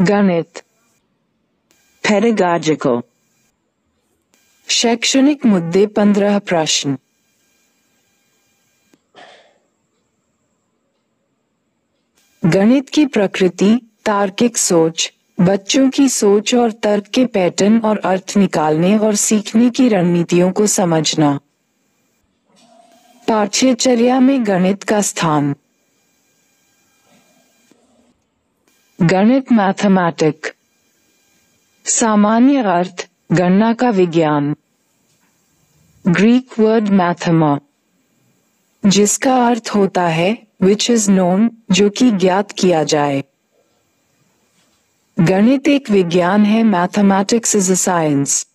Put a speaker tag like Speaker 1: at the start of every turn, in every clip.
Speaker 1: गणित। पेडागॉजिकल। शैक्षणिक मुद्दे 15 प्रश्न। गणित की प्रकृति, तार्किक सोच, बच्चों की सोच और तर्क के पैटर्न और अर्थ निकालने और सीखने की रणनीतियों को समझना। पाठ्यचर्या में गणित का स्थान। गणित मैथमेटिक। सामान्य अर्थ, गणना का विज्ञान। ग्रीक वर्ड मैथमा, जिसका अर्थ होता है which is known, जो कि ज्ञात किया जाए। गणित एक विज्ञान है। Mathematics is a science.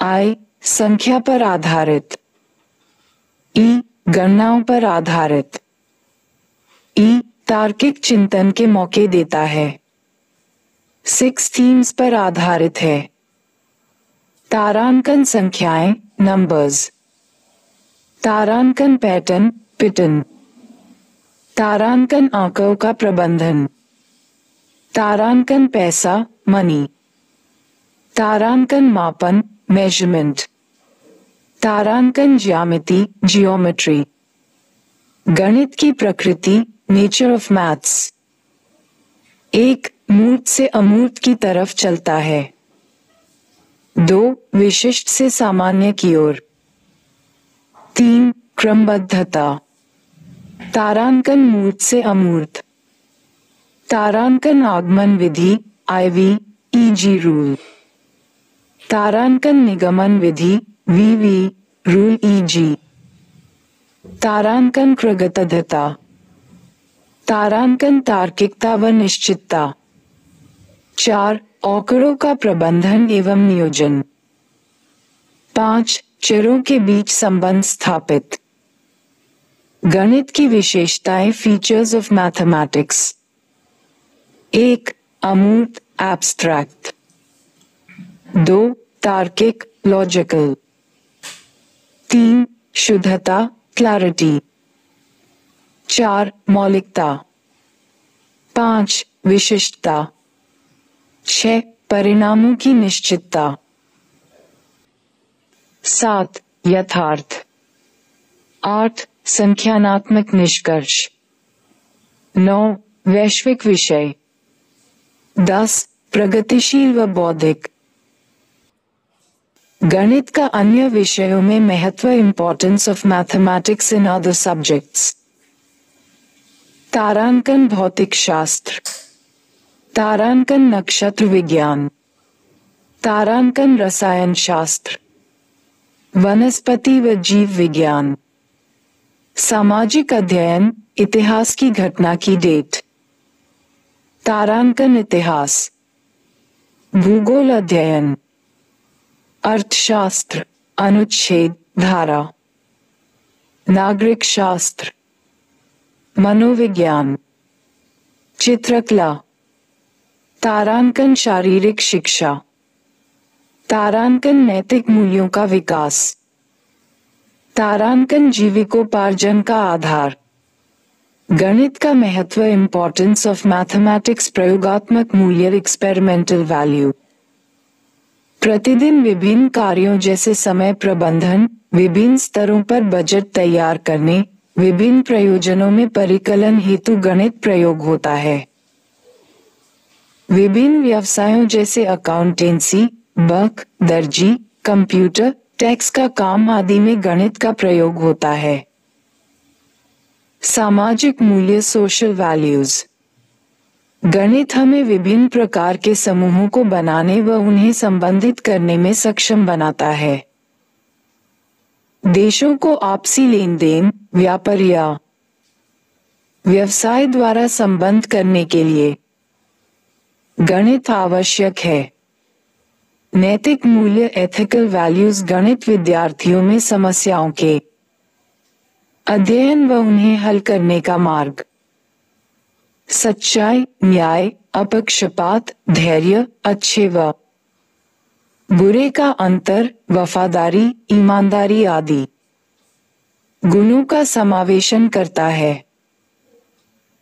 Speaker 1: आई, संख्या पर आधारित। ई, गणनाओं पर आधारित। ई, तार्किक चिंतन के मौके देता है। 6 थीम्स पर आधारित है। तारांकन संख्याएं, नंबर्स। तारांकन पैटर्न, पैटर्न। तारांकन आंकड़ों का प्रबंधन। तारांकन पैसा, मनी। तारांकन मापन, मेजरमेंट। तारांकन ज्यामिति, जियोमेट्री। गणित की प्रकृति, नेचर ऑफ मैथ्स। एक, मूर्त से अमूर्त की तरफ चलता है। 2, विशिष्ट से सामान्य की ओर। 3, क्रमबद्धता। तारांकन मूर्त से अमूर्त। तारांकन आगमन विधि, IV, EG रूल। तारांकन निगमन विधि, VV, रूल EG। तारांकन क्रमबद्धता। तारांकन तार्किकता व निश्चितता। 4, आंकड़ों का प्रबंधन एवं नियोजन। 5, चरों के बीच संबंध स्थापित। गणित की विशेषताएं, फीचर्स ऑफ मैथमेटिक्स। 1, अमूर्त, एब्स्ट्रैक्ट। 2, तार्किक, लॉजिकल। 3, शुद्धता, क्लैरिटी। 4, मौलिकता। 5, विशिष्टता। 6, परिणामों की निश्चितता। 7, यथार्थ। 8, संख्यानात्मक निष्कर्ष। 9, वैश्विक विषय। 10, प्रगतिशील व बौद्धिक। गणित का अन्य विषयों में महत्व, importance of mathematics in other subjects. तारांकन भौतिक शास्त्र। तारांकन नक्षत्र विज्ञान। तारांकन रसायन शास्त्र। वनस्पति व जीव विज्ञान। सामाजिक अध्ययन, इतिहास की घटना की डेट। तारांकन इतिहास। भूगोल अध्ययन। अर्थशास्त्र, अनुच्छेद, धारा। नागरिक शास्त्र। मनोविज्ञान। चित्रकला। तारांकन शारीरिक शिक्षा। तारांकन नैतिक मूल्यों का विकास। तारांकन जीविकोपार्जन का आधार। गणित का महत्व, इम्पोर्टेंस ऑफ मैथमेटिक्स, प्रयोगात्मक मूल्य, एक्सपेरिमेंटल वैल्यू। प्रतिदिन विभिन्न कार्यों जैसे समय प्रबंधन, विभिन्न स्तरों पर बजट तैयार करने, विभिन्न प्रयोजनों में परिकलन हेतु गणित प्रयोग होता है। विभिन्न व्यवसायों जैसे अकाउंटेंसी, बक, दर्जी, कंप्यूटर, टैक्स का काम आदि में गणित का प्रयोग होता है। सामाजिक मूल्य, सोशल वैल्यूज। गणित हमें विभिन्न प्रकार के समूहों को बनाने व उन्हें संबंधित करने में सक्षम बनाता है। देशों को आपसी लेन देन, व्यापार या व्यवसाय द्वारा संबंध करने के लिए गणित आवश्यक है। नैतिक मूल्य, एथिकल वैल्यूज, गणित विद्यार्थियों में समस्याओं के अध्ययन व उन्हें हल करने का मार्ग। सच्चाई, न्याय, अपक्षपात, धैर्य, अच्छे व बुरे का अंतर, वफादारी, ईमानदारी आदि गुणों का समावेशन करता है।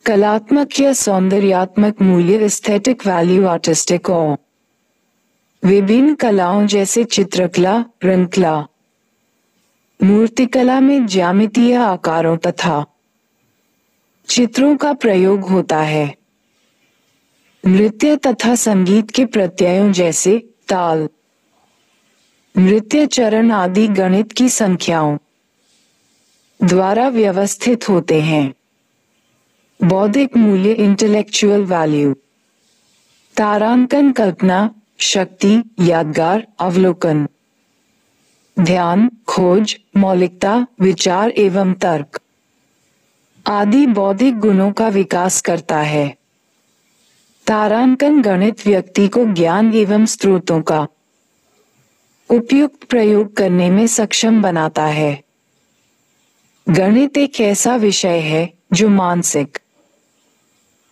Speaker 1: कलात्मक या सौंदर्यात्मक मूल्य एस्थेटिक वैल्यू आर्टिस्टिक और विभिन्न कलाओं जैसे चित्रकला, रंगकला, मूर्तिकला में ज्यामितीय आकारों तथा चित्रों का प्रयोग होता है। नृत्य तथा संगीत के प्रत्ययों जैसे ताल, नृत्य चरण आदि गणित की संख्याओं द्वारा व्यवस्थित होते हैं। बौद्धिक मूल्य इंटेलेक्चुअल वैल्यू, तारांकन कल्पना, शक्ति, यादगार, अवलोकन, ध्यान, खोज, मौलिकता, विचार एवं तर्क आदि बौद्धिक गुणों का विकास करता है। तारांकन गणित व्यक्ति को ज्ञान एवं स्रोतों का उपयुक्त प्रयोग करने में सक्षम बनाता है। गणित एक ऐसा विषय है जो मानसिक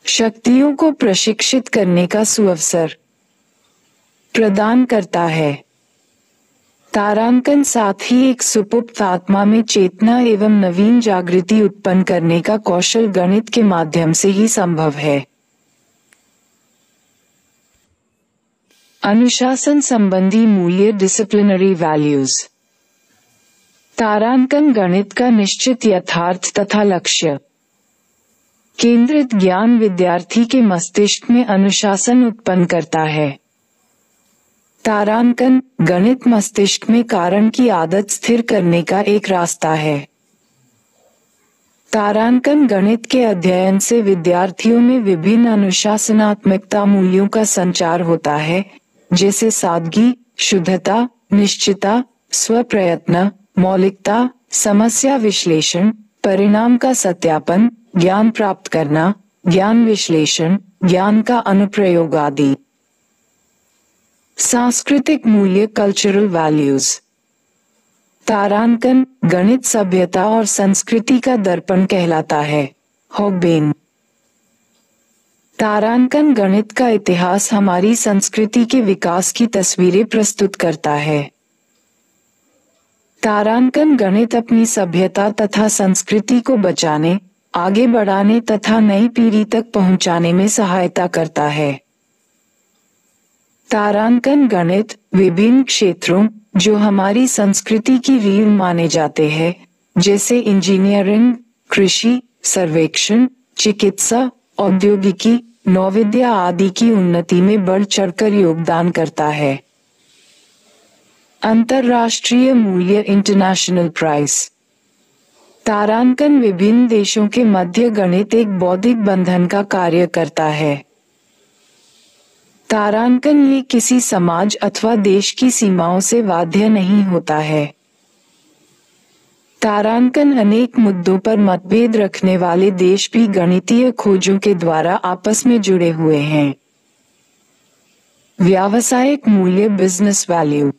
Speaker 1: शक्तियों को प्रशिक्षित करने का सुअवसर प्रदान करता है। तारांकन साथ ही एक सुपुप्त आत्मा में चेतना एवं नवीन जागृति उत्पन्न करने का कौशल गणित के माध्यम से ही संभव है। अनुशासन संबंधी मूल्य डिसिप्लिनरी वैल्यूज, तारांकन गणित का निश्चित यथार्थ तथा लक्ष्य केंद्रित ज्ञान विद्यार्थी के मस्तिष्क में अनुशासन उत्पन्न करता है। तारांकन गणित मस्तिष्क में कारण की आदत स्थिर करने का एक रास्ता है। तारांकन गणित के अध्ययन से विद्यार्थियों में विभिन्न अनुशासनात्मकता मूल्यों का संचार होता है, जैसे सादगी, शुद्धता, निश्चितता, स्वप्रयत्न, मौलिकता, समस्या विश्लेषण, परिणाम का सत्यापन, ज्ञान प्राप्त करना, ज्ञान विश्लेषण, ज्ञान का अनुप्रयोग आदि। सांस्कृतिक मूल्य कल्चरल वैल्यूज, तारांकन गणित सभ्यता और संस्कृति का दर्पण कहलाता है। हॉगबेन, तारांकन गणित का इतिहास हमारी संस्कृति के विकास की तस्वीरें प्रस्तुत करता है। तारांकन गणित अपनी सभ्यता तथा संस्कृति को बचाने, आगे बढ़ाने तथा नई पीढ़ी तक पहुंचाने में सहायता करता है। तारांकन गणित विभिन्न क्षेत्रों जो हमारी संस्कृति की रीढ़ माने जाते हैं, जैसे इंजीनियरिंग, कृषि, सर्वेक्षण, चिकित्सा, औद्योगिकी, नौविद्या आदि की उन्नति में बढ़ चढ़कर योगदान करता है। अंतर्राष्ट्रीय मूल्य इंटरनेशनल प्राइस, तारांकन विभिन्न देशों के मध्य गणित एक बौद्धिक बंधन का कार्य करता है। तारांकन ये किसी समाज अथवा देश की सीमाओं से बाध्य नहीं होता है। तारांकन अनेक मुद्दों पर मतभेद रखने वाले देश भी गणितीय खोजों के द्वारा आपस में जुड़े हुए हैं। व्यावसायिक मूल्य बिजनेस वैल्यू,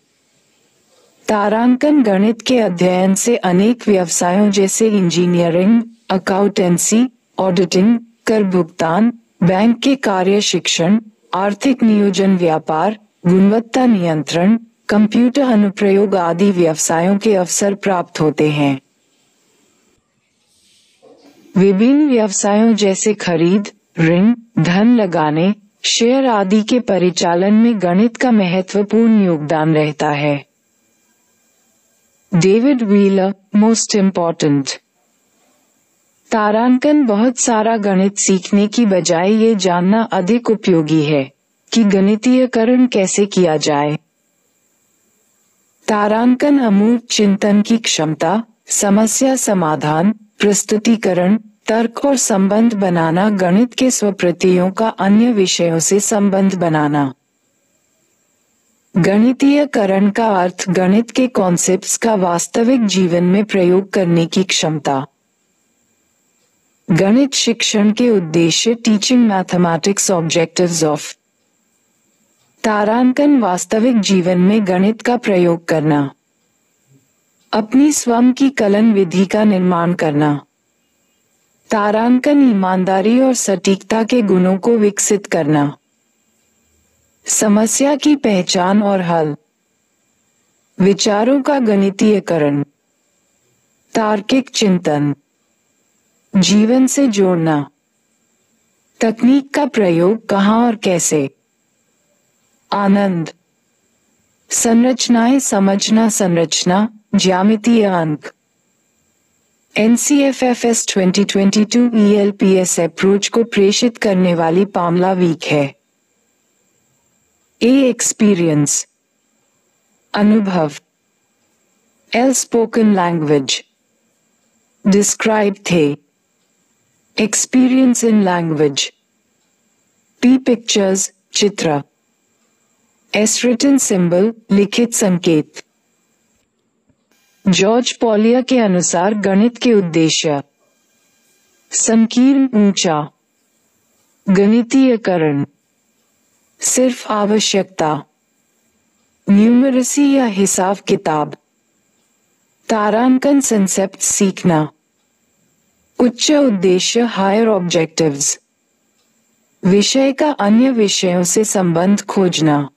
Speaker 1: तारांकन गणित के अध्ययन से अनेक व्यवसायों जैसे इंजीनियरिंग, अकाउंटेंसी, ऑडिटिंग, कर भुगतान, बैंक के कार्य, शिक्षण, आर्थिक नियोजन, व्यापार, गुणवत्ता नियंत्रण, कंप्यूटर अनुप्रयोग आदि व्यवसायों के अवसर प्राप्त होते हैं। विभिन्न व्यवसायों जैसे खरीद, ऋण, धन लगाने, शेयर आदि के परिचालन में गणित का महत्वपूर्ण योगदान रहता है। डेविड व्हीलर, मोस्ट इम्पोर्टेंट, तारांकन बहुत सारा गणित सीखने की बजाय ये जानना अधिक उपयोगी है कि गणितीयकरण कैसे किया जाए। तारांकन अमूर्त चिंतन की क्षमता, समस्या समाधान, प्रस्तुतीकरण, तर्क और संबंध बनाना, गणित के स्वप्रतियों का अन्य विषयों से संबंध बनाना। गणितीयकरण का अर्थ गणित के कॉन्सेप्ट्स का वास्तविक जीवन में प्रयोग करने की क्षमता। गणित शिक्षण के उद्देश्य टीचिंग मैथमेटिक्स ऑब्जेक्टिव्स ऑफ, तारांकन वास्तविक जीवन में गणित का प्रयोग करना, अपनी स्वयं की कलन विधि का निर्माण करना। तारांकन ईमानदारी और सटीकता के गुणों को विकसित करना, समस्या की पहचान और हल, विचारों का गणितीयकरण, तार्किक चिंतन, जीवन से जोड़ना, तकनीक का प्रयोग कहाँ और कैसे? आनंद। संरचनाएं समझना, संरचना, ज्यामितीय अंक। NCFFS 2022 ELPS अप्रोच को प्रेषित करने वाली पामला वीक है। A एक्सपीरियंस, अनुभव। L स्पोकन लैंग्वेज, डिस्क्राइब थे, experience in language. P pictures, चित्र। S रिटन सिंबल, लिखित संकेत। जॉर्ज पॉलियर के अनुसार गणित के उद्देश्य: संकीर्ण, ऊंचा, गणितीयकरण, सिर्फ आवश्यकता, न्यूमरेसी या हिसाब किताब, तारांकन, कंसेप्ट सीखना, उच्च उद्देश्य, हायर ऑब्जेक्टिव्स, विषय का अन्य विषयों से संबंध खोजना,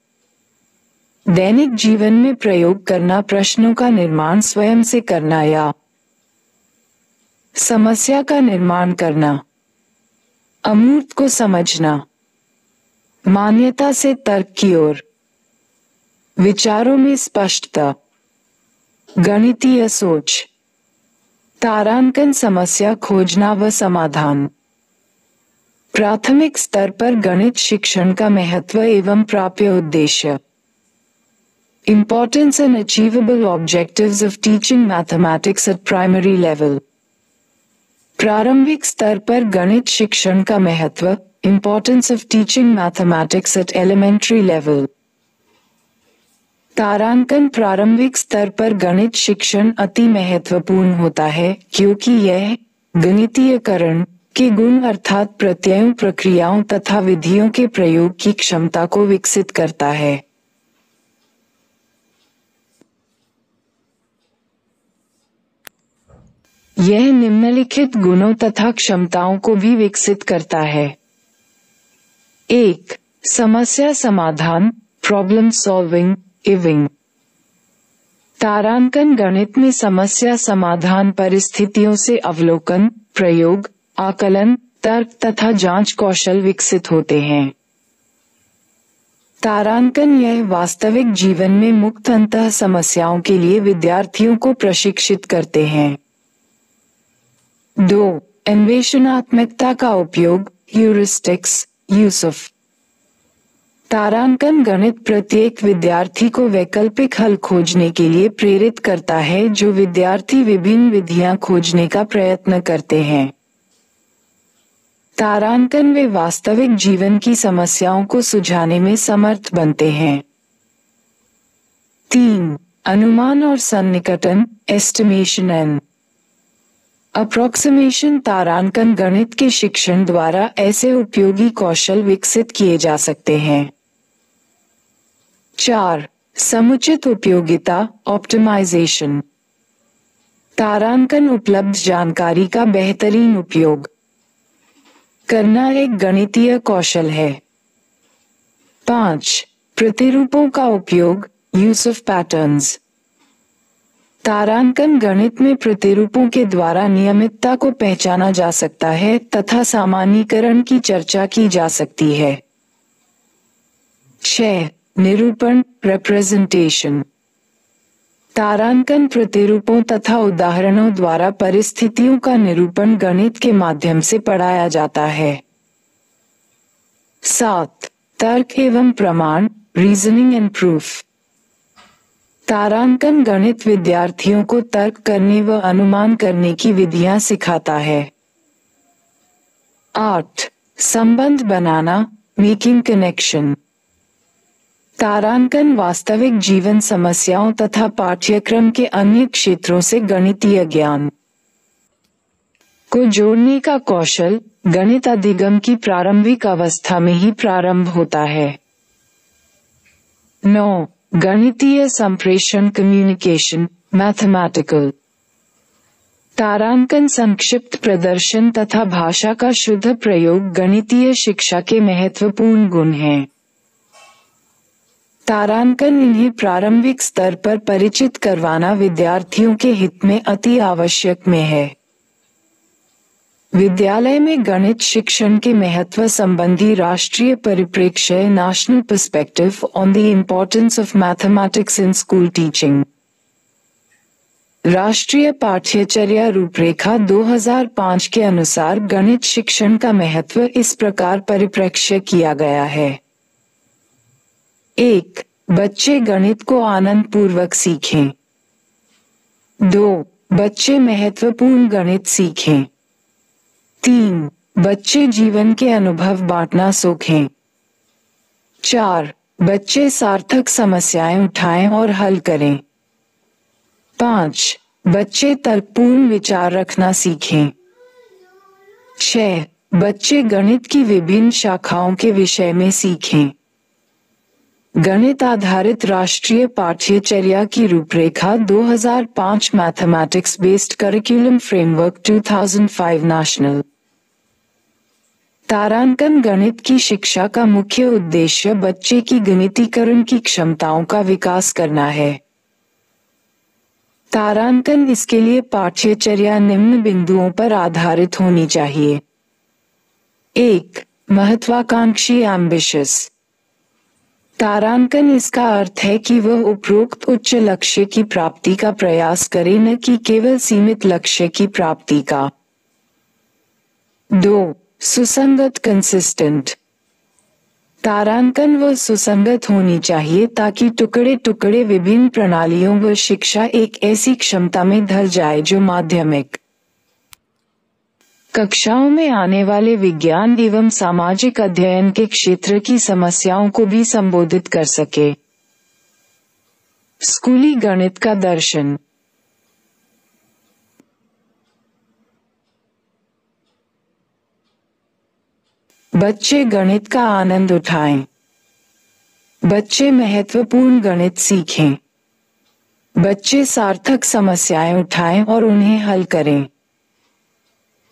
Speaker 1: दैनिक जीवन में प्रयोग करना, प्रश्नों का निर्माण स्वयं से करना या समस्या का निर्माण करना, अमूर्त को समझना, मान्यता से तर्क की ओर, विचारों में स्पष्टता, गणितीय सोच, तारांकन, समस्या खोजना व समाधान। प्राथमिक स्तर पर गणित शिक्षण का महत्व एवं प्राप्य उद्देश्य। Importance and achievable objectives of teaching mathematics at primary level. प्रारंभिक स्तर पर गणित शिक्षण का महत्व, Importance of teaching mathematics at elementary level. तारांकन, प्रारंभिक स्तर पर गणित शिक्षण अति महत्वपूर्ण होता है क्योंकि यह गणितीयकरण के गुण अर्थात प्रत्ययों, प्रक्रियाओं तथा विधियों के प्रयोग की क्षमता को विकसित करता है। यह निम्नलिखित गुणों तथा क्षमताओं को भी विकसित करता है। 1. समस्या समाधान, प्रॉब्लम सॉल्विंग, इविंग। तारांकन गणित में समस्या समाधान, परिस्थितियों से अवलोकन, प्रयोग, आकलन, तर्क तथा जांच कौशल विकसित होते हैं। तारांकन यह वास्तविक जीवन में मुक्त अंतः समस्याओं के लिए विद्यार्थियों को प्रशिक्षित करते हैं। 2. अन्वेषणात्मकता का उपयोग, ह्यूरिस्टिक्स, यूज ऑफ। तारांकन गणित प्रत्येक विद्यार्थी को वैकल्पिक हल खोजने के लिए प्रेरित करता है जो विद्यार्थी विभिन्न विधियां खोजने का प्रयत्न करते हैं। तारांकन वे वास्तविक जीवन की समस्याओं को सुलझाने में समर्थ बनते हैं। 3. अनुमान और सन्निकटन, एस्टिमेशन एंड अप्रोक्सीमेशन। तारांकन गणित के शिक्षण द्वारा ऐसे उपयोगी कौशल विकसित किए जा सकते हैं। 4. समुचित उपयोगिता, ऑप्टिमाइजेशन। तारांकन उपलब्ध जानकारी का बेहतरीन उपयोग करना एक गणितीय कौशल है। 5. प्रतिरूपों का उपयोग, यूज ऑफ पैटर्न्स। तारांकन गणित में प्रतिरूपों के द्वारा नियमितता को पहचाना जा सकता है तथा सामान्यीकरण की चर्चा की जा सकती है। 6. निरूपण, रिप्रेजेंटेशन। तारांकन प्रतिरूपों तथा उदाहरणों द्वारा परिस्थितियों का निरूपण गणित के माध्यम से पढ़ाया जाता है। 7. तर्क एवं प्रमाण, रीजनिंग एंड प्रूफ। तारांकन गणित विद्यार्थियों को तर्क करने व अनुमान करने की विधियां सिखाता है। 8. संबंध बनाना, मेकिंग कनेक्शन। तारांकन वास्तविक जीवन समस्याओं तथा पाठ्यक्रम के अन्य क्षेत्रों से गणितीय ज्ञान को जोड़ने का कौशल गणित अधिगम की प्रारंभिक अवस्था में ही प्रारंभ होता है। 9. गणितीय संप्रेषण, कम्युनिकेशन, मैथमेटिकल। तारांकन संक्षिप्त प्रदर्शन तथा भाषा का शुद्ध प्रयोग गणितीय शिक्षा के महत्वपूर्ण गुण हैं। तारांकन इन्हें प्रारंभिक स्तर पर परिचित करवाना विद्यार्थियों के हित में अति आवश्यक में है। विद्यालय में गणित शिक्षण के महत्व संबंधी राष्ट्रीय परिप्रेक्ष्य, national perspective on the importance of mathematics in school teaching. राष्ट्रीय पाठ्यचर्या रूपरेखा 2005 के अनुसार गणित शिक्षण का महत्व इस प्रकार परिप्रेक्ष्य किया गया है। 1. बच्चे गणित को आनंद पूर्वक सीखें। 2. बच्चे महत्वपूर्ण गणित सीखें। 3. बच्चे जीवन के अनुभव बांटना सीखें। 4. बच्चे सार्थक समस्याएं उठाएं और हल करें। 5. बच्चे तर्कपूर्ण विचार रखना सीखें। 6. बच्चे गणित की विभिन्न शाखाओं के विषय में सीखें। गणित आधारित राष्ट्रीय पाठ्यचर्या की रूपरेखा 2005 mathematics based curriculum framework 2005 national. तारांकन गणित की शिक्षा का मुख्य उद्देश्य बच्चे की गणितीकरण की क्षमताओं का विकास करना है। तारांकन इसके लिए पाठ्यचर्या निम्न बिंदुओं पर आधारित होनी चाहिए। 1. महत्वाकांक्षी एम्बिशियस। तारांकन इसका अर्थ है कि वह उपरोक्त उच्च लक्ष्य की प्राप्ति का प्रयास करे, न कि केवल सीमित लक्ष्य की प्राप्ति का। 2. सुसंगत कंसिस्टेंट। तारांकन वह सुसंगत होनी चाहिए ताकि टुकड़े टुकड़े विभिन्न प्रणालियों व शिक्षा एक ऐसी क्षमता में ढल जाए जो माध्यमिक कक्षाओं में आने वाले विज्ञान एवं सामाजिक अध्ययन के क्षेत्र की समस्याओं को भी संबोधित कर सके। स्कूली गणित का दर्शन। बच्चे गणित का आनंद उठाएं। बच्चे महत्वपूर्ण गणित सीखें। बच्चे सार्थक समस्याएं उठाएं और उन्हें हल करें।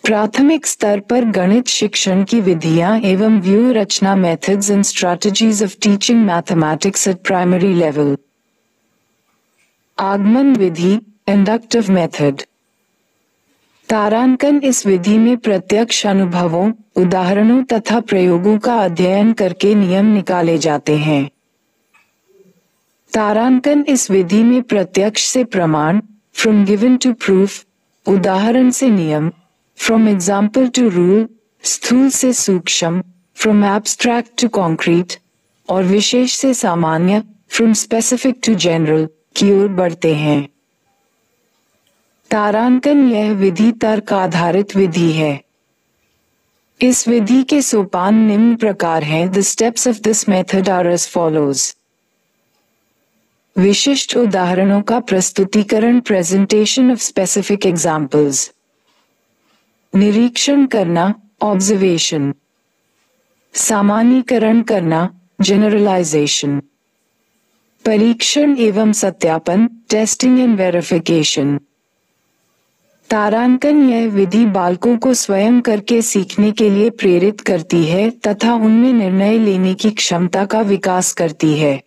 Speaker 1: प्राथमिक स्तर पर गणित शिक्षण की विधियां एवं व्यूह रचना methods and strategies of teaching mathematics at primary level. आगमन विधि, इंडक्टिव मेथड। तारांकन इस विधि में प्रत्यक्ष अनुभवों, उदाहरणों तथा प्रयोगों का अध्ययन करके नियम निकाले जाते हैं। तारांकन इस विधि में प्रत्यक्ष से प्रमाण, फ्रॉम गिवन टू प्रूफ, उदाहरण से नियम, फ्रॉम एग्जाम्पल टू रूल, स्थूल से सूक्ष्म, फ्रॉम एब्स्ट्रैक्ट टू कॉन्क्रीट, और विशेष से सामान्य, फ्रॉम स्पेसिफिक टू जनरल, की ओर बढ़ते हैं। तारांकन यह विधि तर्क आधारित विधि है। इस विधि के सोपान निम्न प्रकार हैं। The steps of this method are as follows. विशिष्ट उदाहरणों का प्रस्तुतिकरण, प्रेजेंटेशन ऑफ स्पेसिफिक एग्जाम्पल्स। निरीक्षण करना, ऑब्जर्वेशन। सामान्यीकरण करना, जनरलाइजेशन। परीक्षण एवं सत्यापन, टेस्टिंग एंड वेरिफिकेशन। तारांकन यह विधि बालकों को स्वयं करके सीखने के लिए प्रेरित करती है तथा उनमें निर्णय लेने की क्षमता का विकास करती है।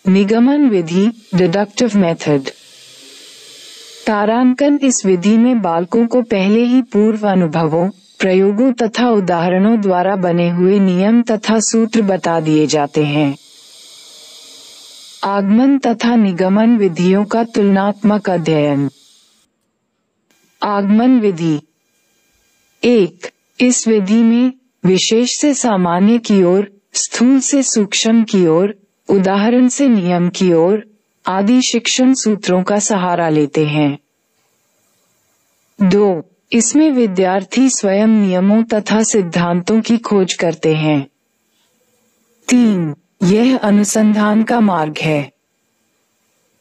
Speaker 1: निगमन विधि, डिडक्टिव मेथड। तारांकन इस विधि में बालकों को पहले ही पूर्व अनुभवों, प्रयोगों तथा उदाहरणों द्वारा बने हुए नियम तथा सूत्र बता दिए जाते हैं। आगमन तथा निगमन विधियों का तुलनात्मक अध्ययन। आगमन विधि। 1. इस विधि में विशेष से सामान्य की ओर, स्थूल से सूक्ष्म की ओर, उदाहरण से नियम की ओर आदि शिक्षण सूत्रों का सहारा लेते हैं। 2. इसमें विद्यार्थी स्वयं नियमों तथा सिद्धांतों की खोज करते हैं। 3. यह अनुसंधान का मार्ग है।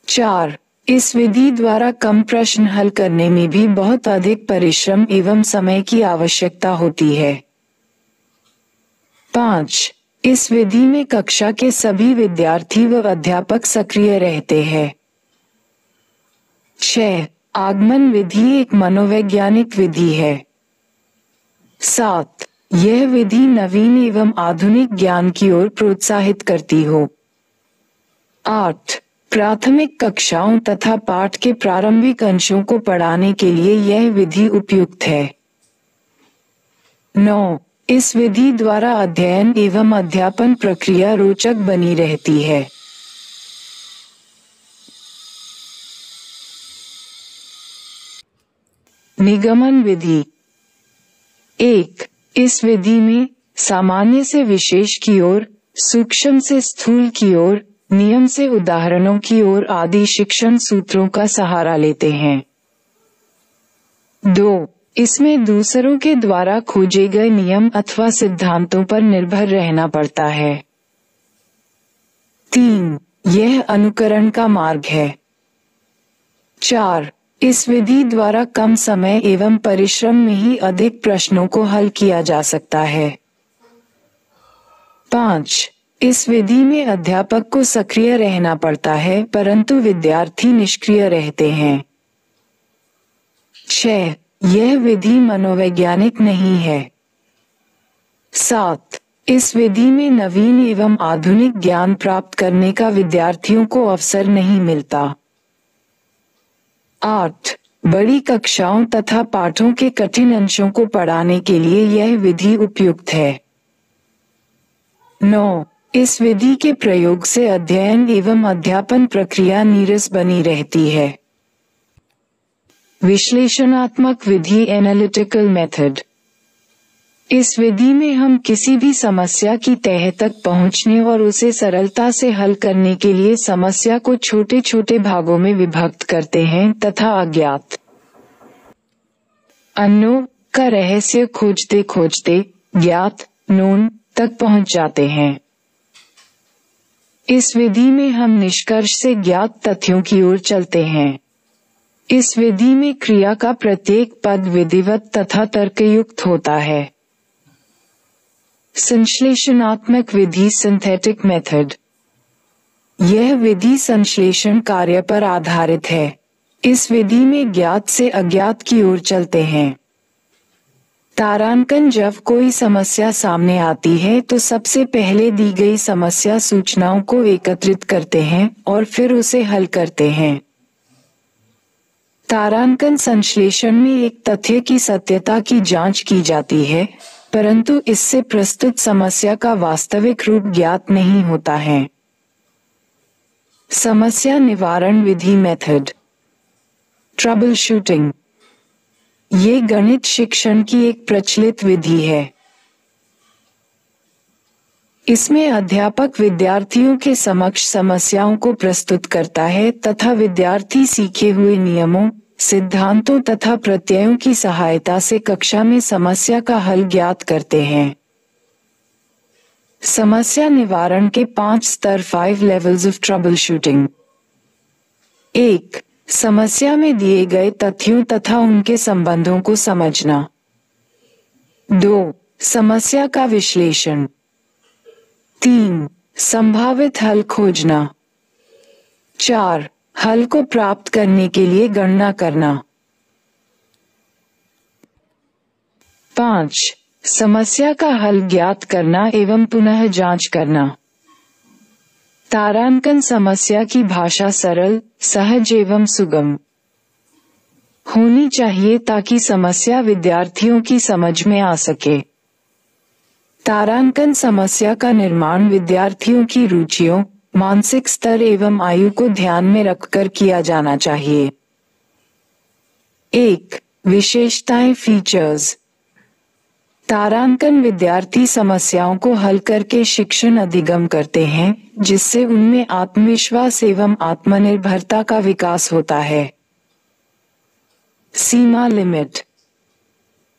Speaker 1: 4. इस विधि द्वारा कम प्रश्न हल करने में भी बहुत अधिक परिश्रम एवं समय की आवश्यकता होती है। 5. इस विधि में कक्षा के सभी विद्यार्थी व अध्यापक सक्रिय रहते हैं। 6. आगमन विधि एक मनोवैज्ञानिक विधि है। 7. यह विधि नवीन एवं आधुनिक ज्ञान की ओर प्रोत्साहित करती हो। 8. प्राथमिक कक्षाओं तथा पाठ के प्रारंभिक अंशों को पढ़ाने के लिए यह विधि उपयुक्त है। 9. इस विधि द्वारा अध्ययन एवं अध्यापन प्रक्रिया रोचक बनी रहती है। निगमन विधि। 1. इस विधि में सामान्य से विशेष की ओर, सूक्ष्म से स्थूल की ओर, नियम से उदाहरणों की ओर आदि शिक्षण सूत्रों का सहारा लेते हैं। 2. इसमें दूसरों के द्वारा खोजे गए नियम अथवा सिद्धांतों पर निर्भर रहना पड़ता है। 3. यह अनुकरण का मार्ग है। 4. इस विधि द्वारा कम समय एवं परिश्रम में ही अधिक प्रश्नों को हल किया जा सकता है। 5. इस विधि में अध्यापक को सक्रिय रहना पड़ता है परंतु विद्यार्थी निष्क्रिय रहते हैं। 6. यह विधि मनोवैज्ञानिक नहीं है। 7. इस विधि में नवीन एवं आधुनिक ज्ञान प्राप्त करने का विद्यार्थियों को अवसर नहीं मिलता। 8. बड़ी कक्षाओं तथा पाठों के कठिन अंशों को पढ़ाने के लिए यह विधि उपयुक्त है। 9. इस विधि के प्रयोग से अध्ययन एवं अध्यापन प्रक्रिया नीरस बनी रहती है। विश्लेषणात्मक विधि एनालिटिकल मेथड। इस विधि में हम किसी भी समस्या की तह तक पहुंचने और उसे सरलता से हल करने के लिए समस्या को छोटे छोटे भागों में विभक्त करते हैं तथा अज्ञात अननोन का रहस्य खोजते खोजते ज्ञात नोन तक पहुंच जाते हैं। इस विधि में हम निष्कर्ष से ज्ञात तथ्यों की ओर चलते हैं। इस विधि में क्रिया का प्रत्येक पद विधिवत तथा तर्कयुक्त होता है। संश्लेषणात्मक विधि सिंथेटिक मेथड। यह विधि संश्लेषण कार्य पर आधारित है। इस विधि में ज्ञात से अज्ञात की ओर चलते हैं। तारांकन। जब कोई समस्या सामने आती है तो सबसे पहले दी गई समस्या सूचनाओं को एकत्रित करते हैं और फिर उसे हल करते हैं। तारांकन संश्लेषण में एक तथ्य की सत्यता की जांच की जाती है परंतु इससे प्रस्तुत समस्या का वास्तविक रूप ज्ञात नहीं होता है। समस्या निवारण विधि मेथड। Trouble shooting. ये गणित शिक्षण की एक प्रचलित विधि है। इसमें अध्यापक विद्यार्थियों के समक्ष समस्याओं को प्रस्तुत करता है तथा विद्यार्थी सीखे हुए नियमों, सिद्धांतों तथा प्रत्ययों की सहायता से कक्षा में समस्या का हल ज्ञात करते हैं। समस्या निवारण के 5 स्तर 5 लेवल्स ऑफ ट्रबल शूटिंग। 1. समस्या में दिए गए तथ्यों तथा उनके संबंधों को समझना। 2. समस्या का विश्लेषण। 3. संभावित हल खोजना। 4. हल को प्राप्त करने के लिए गणना करना। 5. समस्या का हल ज्ञात करना एवं पुनः जांच करना। तारांकन। समस्या की भाषा सरल, सहज एवं सुगम होनी चाहिए ताकि समस्या विद्यार्थियों की समझ में आ सके। तारांकन समस्या का निर्माण विद्यार्थियों की रुचियों, मानसिक स्तर एवं आयु को ध्यान में रखकर किया जाना चाहिए। 1. विशेषताएं फीचर्स। तारांकन विद्यार्थी समस्याओं को हल करके शिक्षण अधिगम करते हैं जिससे उनमें आत्मविश्वास एवं आत्मनिर्भरता का विकास होता है। सीमा लिमिट।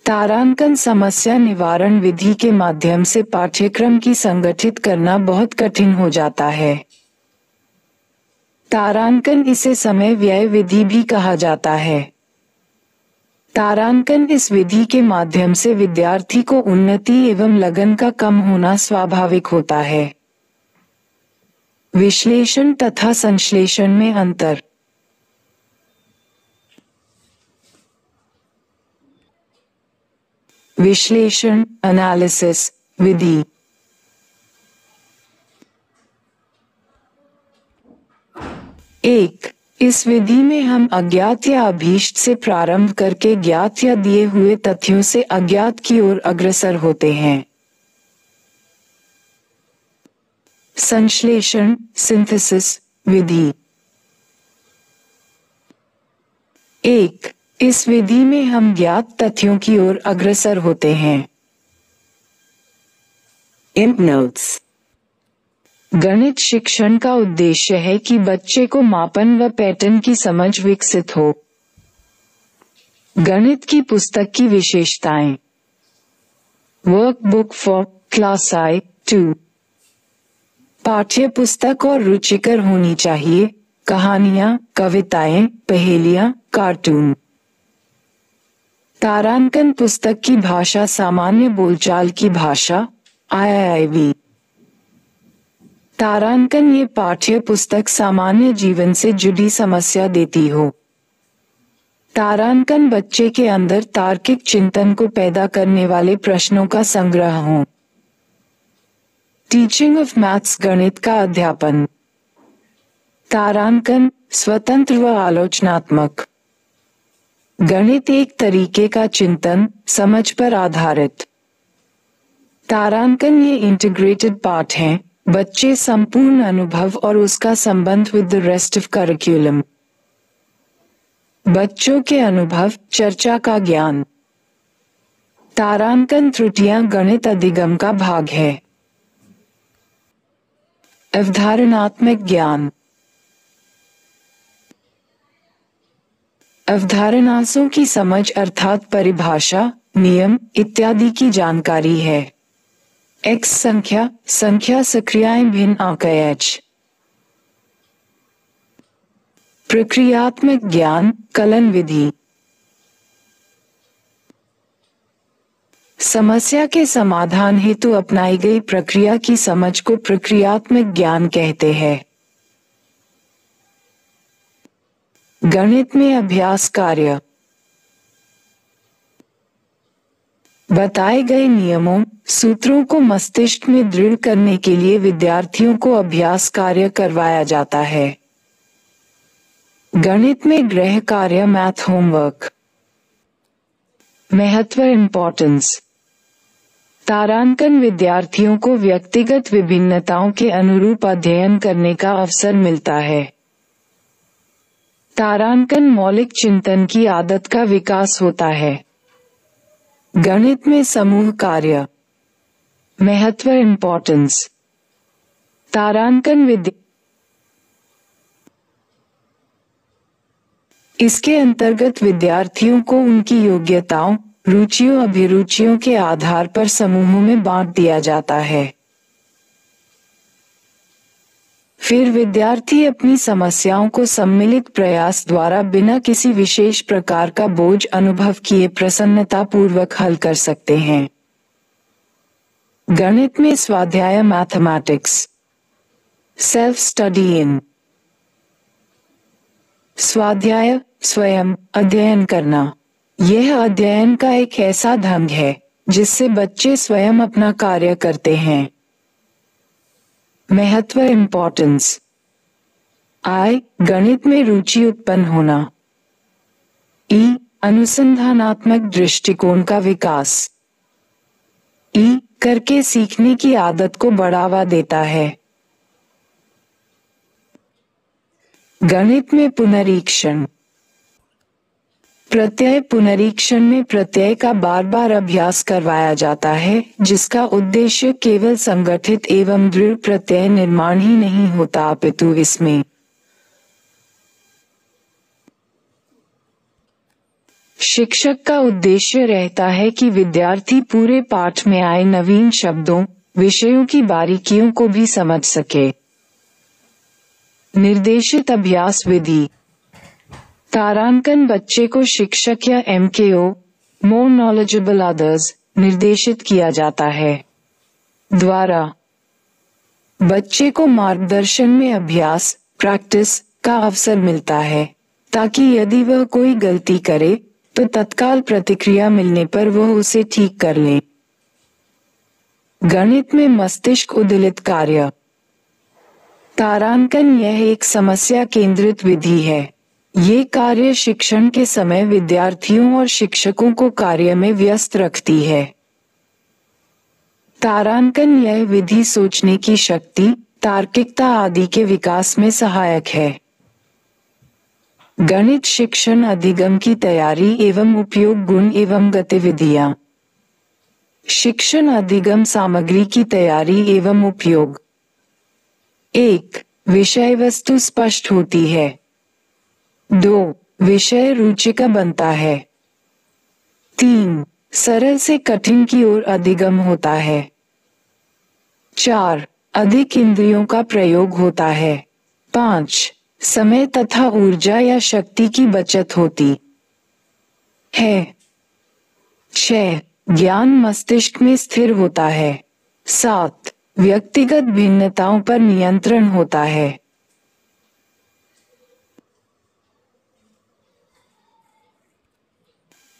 Speaker 1: तारांकन समस्या निवारण विधि के माध्यम से पाठ्यक्रम की संगठित करना बहुत कठिन हो जाता है। तारांकन इसे समय व्यय विधि भी कहा जाता है। तारांकन इस विधि के माध्यम से विद्यार्थी को उन्नति एवं लगन का कम होना स्वाभाविक होता है। विश्लेषण तथा संश्लेषण में अंतर। विश्लेषण एनालिसिस विधि। 1. इस विधि में हम अज्ञात या अभीष्ट से प्रारंभ करके ज्ञात या दिए हुए तथ्यों से अज्ञात की ओर अग्रसर होते हैं। संश्लेषण सिंथेसिस विधि। 1. इस विधि में हम ज्ञात तथ्यों की ओर अग्रसर होते हैं।
Speaker 2: Imp notes.
Speaker 1: गणित शिक्षण का उद्देश्य है कि बच्चे को मापन व पैटर्न की समझ विकसित हो। गणित की पुस्तक की विशेषताएं। Workbook for class I-II। पाठ्य पुस्तक और रुचिकर होनी चाहिए। कहानियां, कविताएं, पहेलियां, कार्टून। तारांकन पुस्तक की भाषा सामान्य बोलचाल की भाषा IIV। तारांकन ये पाठ्य पुस्तक सामान्य जीवन से जुड़ी समस्या देती हो। तारांकन बच्चे के अंदर तार्किक चिंतन को पैदा करने वाले प्रश्नों का संग्रह हो। टीचिंग ऑफ मैथ्स गणित का अध्यापन। तारांकन स्वतंत्र व आलोचनात्मक। गणित एक तरीके का चिंतन समझ पर आधारित। तारांकन ये इंटीग्रेटेड पार्ट हैं। बच्चे संपूर्ण अनुभव और उसका संबंध with the rest of curriculum. बच्चों के अनुभव चर्चा का ज्ञान। तारांकन त्रुटियां गणित अधिगम का भाग है। अवधारणात्मक ज्ञान। अवधारणाओं की समझ अर्थात परिभाषा, नियम इत्यादि की जानकारी है। X संख्या सक्रियाएं भिन्न आंकड़े H। प्रक्रियात्मक ज्ञान कलन विधि। समस्या के समाधान हेतु अपनाई गई प्रक्रिया की समझ को प्रक्रियात्मक ज्ञान कहते हैं। गणित में अभ्यास कार्य। बताए गए नियमों, सूत्रों को मस्तिष्क में दृढ़ करने के लिए विद्यार्थियों को अभ्यास कार्य करवाया जाता है। गणित में गृह कार्य मैथ होमवर्क। महत्व इम्पोर्टेंस। तारांकन विद्यार्थियों को व्यक्तिगत विभिन्नताओं के अनुरूप अध्ययन करने का अवसर मिलता है। तारांकन मौलिक चिंतन की आदत का विकास होता है। गणित में समूह कार्य। महत्व इम्पोर्टेंस। तारांकन विधि। इसके अंतर्गत विद्यार्थियों को उनकी योग्यताओं, रुचियों अभिरुचियों के आधार पर समूहों में बांट दिया जाता है। फिर विद्यार्थी अपनी समस्याओं को सम्मिलित प्रयास द्वारा बिना किसी विशेष प्रकार का बोझ अनुभव किए प्रसन्नतापूर्वक हल कर सकते हैं। गणित में स्वाध्याय मैथमेटिक्स। Self study in. स्वाध्याय स्वयं अध्ययन करना। यह अध्ययन का एक ऐसा ढंग है जिससे बच्चे स्वयं अपना कार्य करते हैं। महत्व इम्पोर्टेंस। I गणित में रुचि उत्पन्न होना। E अनुसंधानात्मक दृष्टिकोण का विकास। E करके सीखने की आदत को बढ़ावा देता है। गणित में पुनरीक्षण। प्रत्यय पुनरीक्षण में प्रत्यय का बार बार अभ्यास करवाया जाता है, जिसका उद्देश्य केवल संगठित एवं दृढ़ प्रत्यय निर्माण ही नहीं होता अपितु इसमें शिक्षक का उद्देश्य रहता है कि विद्यार्थी पूरे पाठ में आए नवीन शब्दों, विषयों की बारीकियों को भी समझ सके। निर्देशित अभ्यास विधि। तारांकन बच्चे को शिक्षक या MKO मोर नॉलेजेबल अदर्स निर्देशित किया जाता है द्वारा। बच्चे को मार्गदर्शन में अभ्यास प्रैक्टिस का अवसर मिलता है, ताकि यदि वह कोई गलती करे तो तत्काल प्रतिक्रिया मिलने पर वह उसे ठीक कर ले। गणित में मस्तिष्क उद्दीलित कार्य। तारांकन यह एक समस्या केंद्रित विधि है। ये कार्य शिक्षण के समय विद्यार्थियों और शिक्षकों को कार्य में व्यस्त रखती है। तारांकन यह विधि सोचने की शक्ति, तार्किकता आदि के विकास में सहायक है। गणित शिक्षण अधिगम की तैयारी एवं उपयोग गुण एवं गतिविधियां। शिक्षण अधिगम सामग्री की तैयारी एवं उपयोग। 1. विषय वस्तु स्पष्ट होती है। 2. विषय रुचिकर बनता है। 3. सरल से कठिन की ओर अधिगम होता है। 4. अधिक इंद्रियों का प्रयोग होता है। 5. समय तथा ऊर्जा या शक्ति की बचत होती है। 6. ज्ञान मस्तिष्क में स्थिर होता है। 7. व्यक्तिगत भिन्नताओं पर नियंत्रण होता है।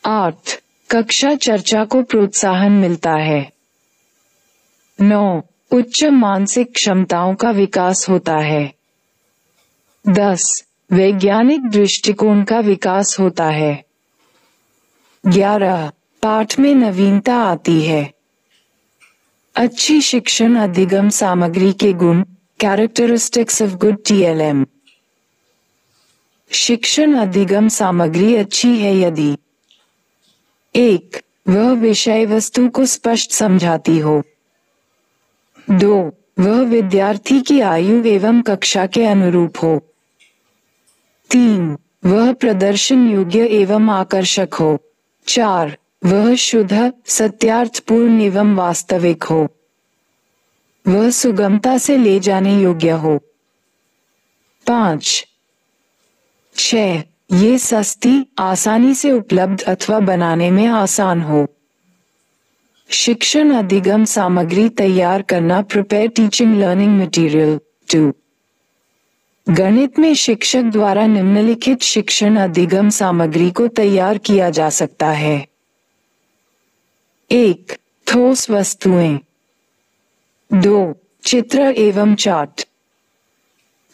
Speaker 1: आठ, कक्षा चर्चा को प्रोत्साहन मिलता है। 9. उच्च मानसिक क्षमताओं का विकास होता है। 10. वैज्ञानिक दृष्टिकोण का विकास होता है। 11. पाठ में नवीनता आती है। अच्छी शिक्षण अधिगम सामग्री के गुण, कैरेक्टरिस्टिक्स ऑफ गुड TLM। शिक्षण अधिगम सामग्री अच्छी है यदि 1. वह विषय वस्तु को स्पष्ट समझाती हो। 2. वह विद्यार्थी की आयु एवं कक्षा के अनुरूप हो। 3. वह प्रदर्शन योग्य एवं आकर्षक हो। 4. वह शुद्ध, सत्यार्थपूर्ण एवं वास्तविक हो। वह सुगमता से ले जाने योग्य हो। 5. 6. ये सस्ती, आसानी से उपलब्ध अथवा बनाने में आसान हो। शिक्षण अधिगम सामग्री तैयार करना, प्रिपेयर टीचिंग लर्निंग मटेरियल। 2. गणित में शिक्षक द्वारा निम्नलिखित शिक्षण अधिगम सामग्री को तैयार किया जा सकता है। 1. ठोस वस्तुएं। 2. चित्र एवं चार्ट।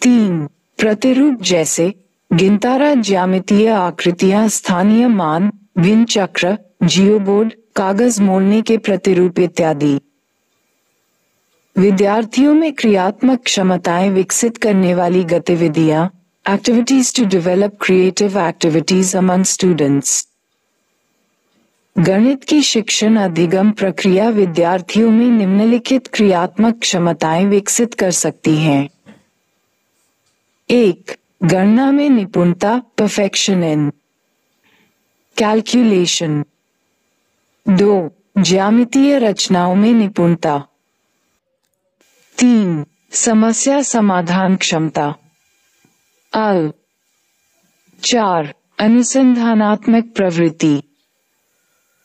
Speaker 1: 3. प्रतिरूप जैसे गिनतारा, ज्यामितीय आकृतियां, स्थानीय मान, भिन्न चक्र, जियोबोर्ड, कागज मोड़ने के प्रतिरूप इत्यादि। विद्यार्थियों में क्रियात्मक क्षमताएं विकसित करने वाली गतिविधियां, activities to develop creative activities among students. गणित की शिक्षण अधिगम प्रक्रिया विद्यार्थियों में निम्नलिखित क्रियात्मक क्षमताएं विकसित कर सकती है। 1. गणना में निपुणता, परफेक्शन इन कैलकुलेशन। 2. ज्यामितीय रचनाओं में निपुणता। 3. समस्या समाधान क्षमता। 4. अनुसंधानात्मक प्रवृत्ति।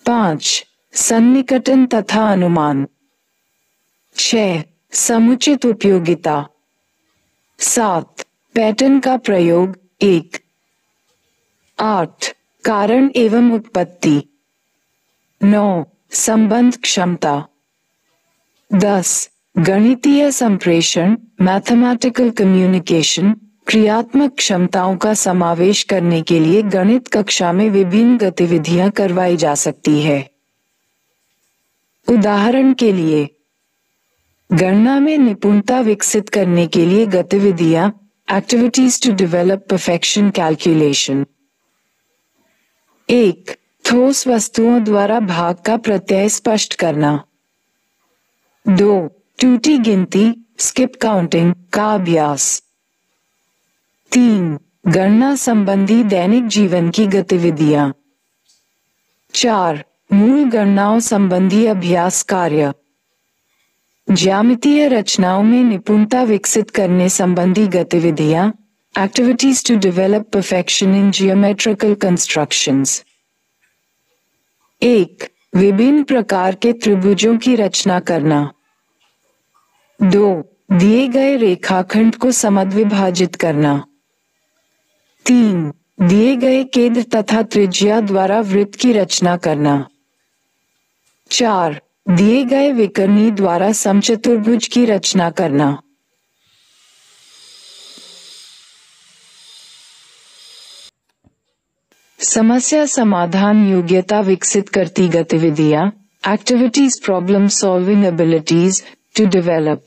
Speaker 1: 5. सन्निकटन तथा अनुमान। 6. समुचित उपयोगिता। 7. पैटर्न का प्रयोग। 1. 8. कारण एवं उत्पत्ति। 9. संबंध क्षमता। 10. गणितीय संप्रेषण, मैथमेटिकल कम्युनिकेशन। क्रियात्मक क्षमताओं का समावेश करने के लिए गणित कक्षा में विभिन्न गतिविधियां करवाई जा सकती है। उदाहरण के लिए, गणना में निपुणता विकसित करने के लिए गतिविधियां, activities to develop perfection calculation. 1. ठोस वस्तुओं द्वारा भाग का प्रत्यय स्पष्ट करना। 2. टूटी गिनती, स्किप काउंटिंग का अभ्यास। 3. गणना संबंधी दैनिक जीवन की गतिविधियां। 4. मूल गणनाओं संबंधी अभ्यास कार्य। ज्यामितीय रचनाओं में निपुणता विकसित करने संबंधी गतिविधियां, activities to develop perfection in geometrical constructions. 1. विभिन्न प्रकार के त्रिभुजों की रचना करना। 2. दिए गए रेखाखंड को समद्विभाजित करना। 3. दिए गए केंद्र तथा त्रिज्या द्वारा वृत्त की रचना करना। 4. दिए गए विकर्णी द्वारा समचतुर्भुज की रचना करना। समस्या समाधान योग्यता विकसित करती गतिविधियां, activities problem solving abilities to develop.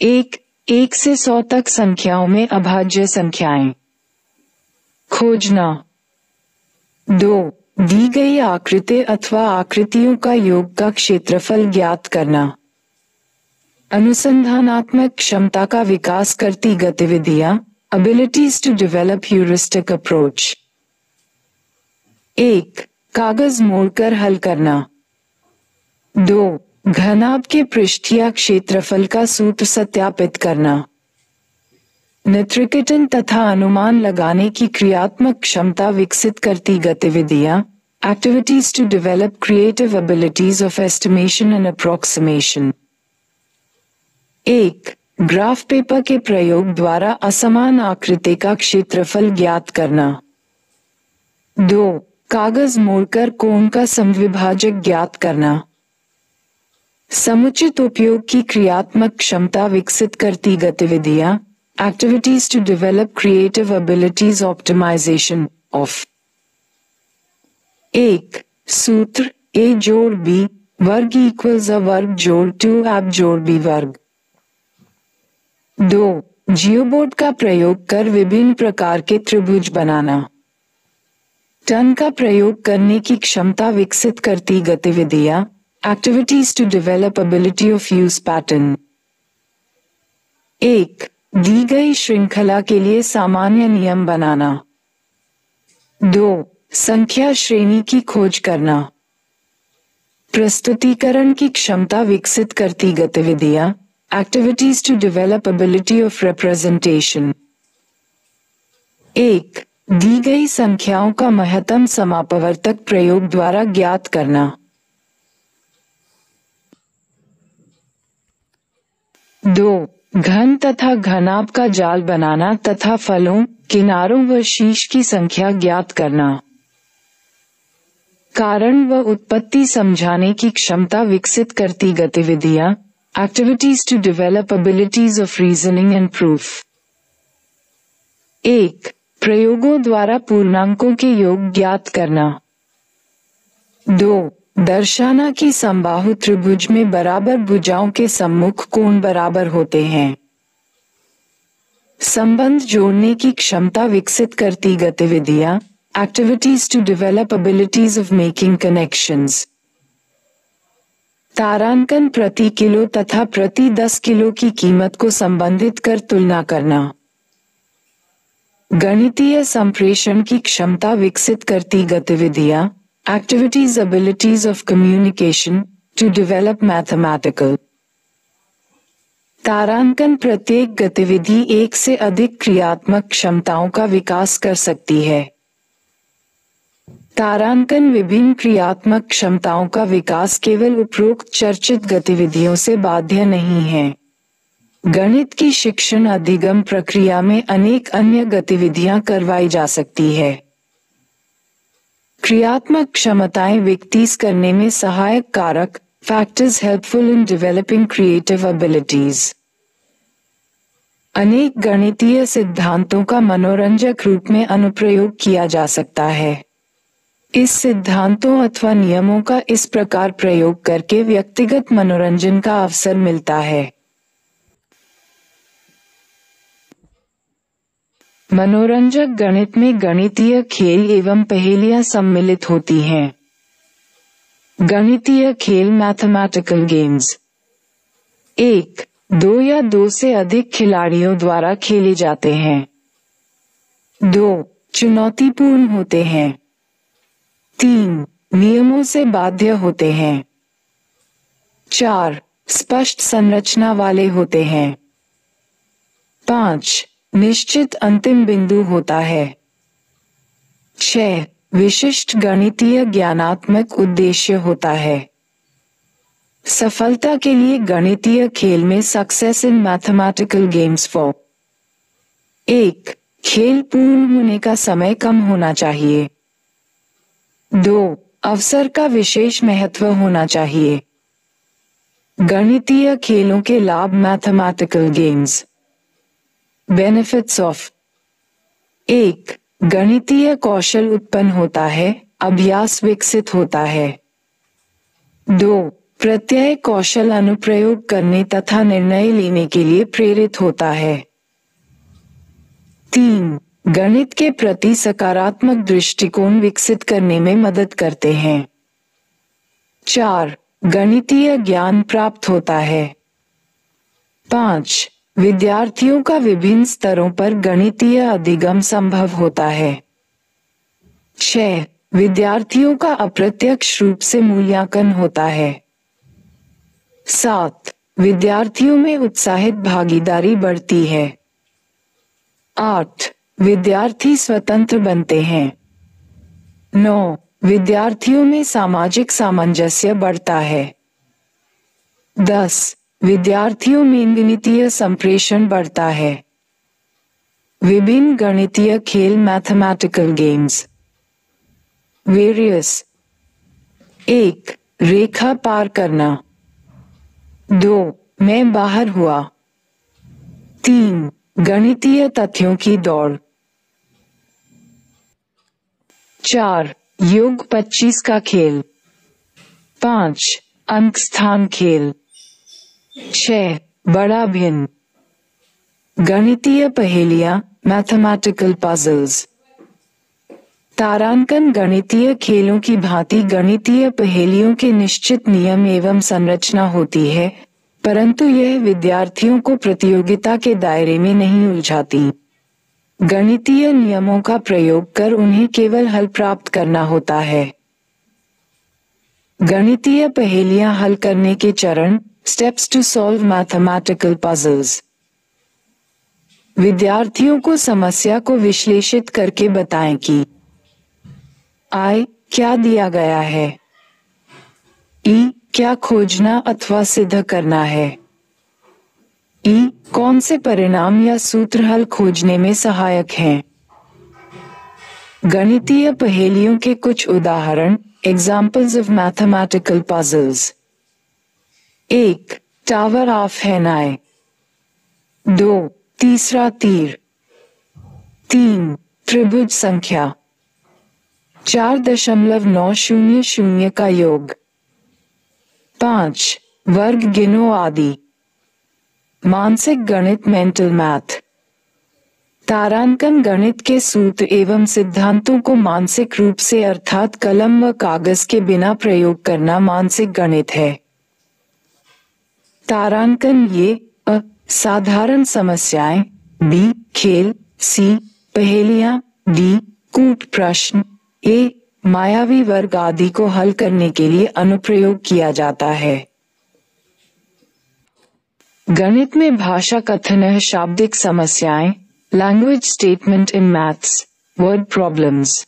Speaker 1: 1 से 100 तक संख्याओं में अभाज्य संख्याएं खोजना। 2 दी गई आकृति अथवा आकृतियों का योग का क्षेत्रफल ज्ञात करना। अनुसंधानात्मक क्षमता का विकास करती गतिविधियां, abilities to develop heuristic approach. 1 कागज मोड़कर हल करना। 2 घनाभ के पृष्ठीय क्षेत्रफल का सूत्र सत्यापित करना। नेत्रिकटन तथा अनुमान लगाने की क्रियात्मक क्षमता विकसित करती गतिविधियां, activities to develop creative abilities of estimation and approximation. 1 graph paper के प्रयोग द्वारा असमान आकृति का क्षेत्रफल ज्ञात करना। 2 कागज मोड़कर कोण का समविभाजक ज्ञात करना। समुचित उपयोग की क्रियात्मक क्षमता विकसित करती गतिविधियां, activities to develop creative abilities optimization of. 1 सूत्र a जोड़ b वर्ग इक्वल्स अ वर्ग जोड़ 2ab जोड़ b वर्ग। 2 जियोबोर्ड का प्रयोग कर विभिन्न प्रकार के त्रिभुज बनाना। टन का प्रयोग करने की क्षमता विकसित करती गतिविधियां, activities to develop ability of use pattern. 1 दी गई श्रृंखला के लिए सामान्य नियम बनाना। 2 संख्या श्रेणी की खोज करना। प्रस्तुतीकरण की क्षमता विकसित करती गतिविधियां, activities to develop ability of representation. 1 दी गई संख्याओं का महत्तम समापवर्तक प्रयोग द्वारा ज्ञात करना। 2 घन तथा घनाभ का जाल बनाना तथा फलों, किनारों व शीश की संख्या ज्ञात करना। कारण व उत्पत्ति समझाने की क्षमता विकसित करती गतिविधियां, activities to develop abilities of reasoning and proof. 1 प्रयोगों द्वारा पूर्णांकों के योग ज्ञात करना। 2 दर्शाना कि समबाहु त्रिभुज में बराबर भुजाओं के सम्मुख कोण बराबर होते हैं। संबंध जोड़ने की क्षमता विकसित करती गतिविधियां, activities to develop abilities of making connections. तारांकन प्रति किलो तथा प्रति 10 किलो की कीमत को संबंधित कर तुलना करना। गणितीय संप्रेषण की क्षमता विकसित करती गतिविधियां, activities abilities of communication to develop mathematical. तारांकन प्रत्येक गतिविधि एक से अधिक क्रियात्मक क्षमताओं का विकास कर सकती है। तारांकन विभिन्न क्रियात्मक क्षमताओं का विकास केवल उपरोक्त चर्चित गतिविधियों से बाध्य नहीं है। गणित की शिक्षण अधिगम प्रक्रिया में अनेक अन्य गतिविधियां करवाई जा सकती है। क्रियात्मक क्षमताएं विकसित करने में सहायक कारक, factors helpful in developing creative abilities. अनेक गणितीय सिद्धांतों का मनोरंजक रूप में अनुप्रयोग किया जा सकता है। इस सिद्धांतों अथवा नियमों का इस प्रकार प्रयोग करके व्यक्तिगत मनोरंजन का अवसर मिलता है। मनोरंजक गणित में गणितीय खेल एवं पहेलियां सम्मिलित होती हैं। गणितीय खेल मैथमेटिकल गेम्स 1 2 या 2 से अधिक खिलाड़ियों द्वारा खेले जाते हैं। 2 चुनौतीपूर्ण होते हैं। 3 नियमों से बाध्य होते हैं। 4 स्पष्ट संरचना वाले होते हैं। 5 निश्चित अंतिम बिंदु होता है। 6 विशिष्ट गणितीय ज्ञानात्मक उद्देश्य होता है। सफलता के लिए गणितीय खेल में success in mathematical games for 1 खेल पूर्ण होने का समय कम होना चाहिए। 2 अवसर का विशेष महत्व होना चाहिए। गणितीय खेलों के लाभ मैथमेटिकल गेम्स बेनिफिट्स ऑफ 1 गणितीय कौशल उत्पन्न होता है, अभ्यास विकसित होता है। 2. प्रत्यय कौशल अनुप्रयोग करने तथा निर्णय लेने के लिए प्रेरित होता है। 3. गणित के प्रति सकारात्मक दृष्टिकोण विकसित करने में मदद करते हैं। 4. गणितीय ज्ञान प्राप्त होता है। 5. विद्यार्थियों का विभिन्न स्तरों पर गणितीय अधिगम संभव होता है। 6. विद्यार्थियों का अप्रत्यक्ष रूप से मूल्यांकन होता है। 7. विद्यार्थियों में उत्साहित भागीदारी बढ़ती है। 8. विद्यार्थी स्वतंत्र बनते हैं। 9. विद्यार्थियों में सामाजिक सामंजस्य बढ़ता है। 10. विद्यार्थियों में गणितीय संप्रेषण बढ़ता है। विभिन्न गणितीय खेल मैथमेटिकल गेम्स। वेरियस। 1. रेखा पार करना। 2. मैं बाहर हुआ। 3. गणितीय तथ्यों की दौड़। 4. योग 25 का खेल। 5. अंक स्थान खेल। 6. बड़ा भिन्न। गणितीय पहेलियां मैथमेटिकल पजल्स। तारांकन गणितीय खेलों की भांति गणितीय पहेलियों के निश्चित नियम एवं संरचना होती है, परंतु यह विद्यार्थियों को प्रतियोगिता के दायरे में नहीं उलझाती। गणितीय नियमों का प्रयोग कर उन्हें केवल हल प्राप्त करना होता है। गणितीय पहेलियां हल करने के चरण, steps to solve mathematical puzzles. विद्यार्थियों को समस्या को विश्लेषित करके बताएं कि I क्या दिया गया है, E क्या खोजना अथवा सिद्ध करना है, E कौन से परिणाम या सूत्र हल खोजने में सहायक हैं। गणितीय पहेलियों के कुछ उदाहरण, examples of mathematical puzzles. 1. Tower of Hanoi. 2. तीसरा तीर। 3. त्रिभुज संख्या। 4.900 का योग। 5. वर्ग गिनो आदि। मानसिक गणित मेंटल मैथ। तारांकन गणित के सूत्र एवं सिद्धांतों को मानसिक रूप से अर्थात कलम व कागज के बिना प्रयोग करना मानसिक गणित है। तारांकन ये अ. साधारण समस्याएं, बी. खेल, सी. पहेलियां, डी. कूट प्रश्न, ए. मायावी वर्ग आदि को हल करने के लिए अनुप्रयोग किया जाता है। गणित में भाषा कथन है शाब्दिक समस्याएं, language statement in maths, word problems.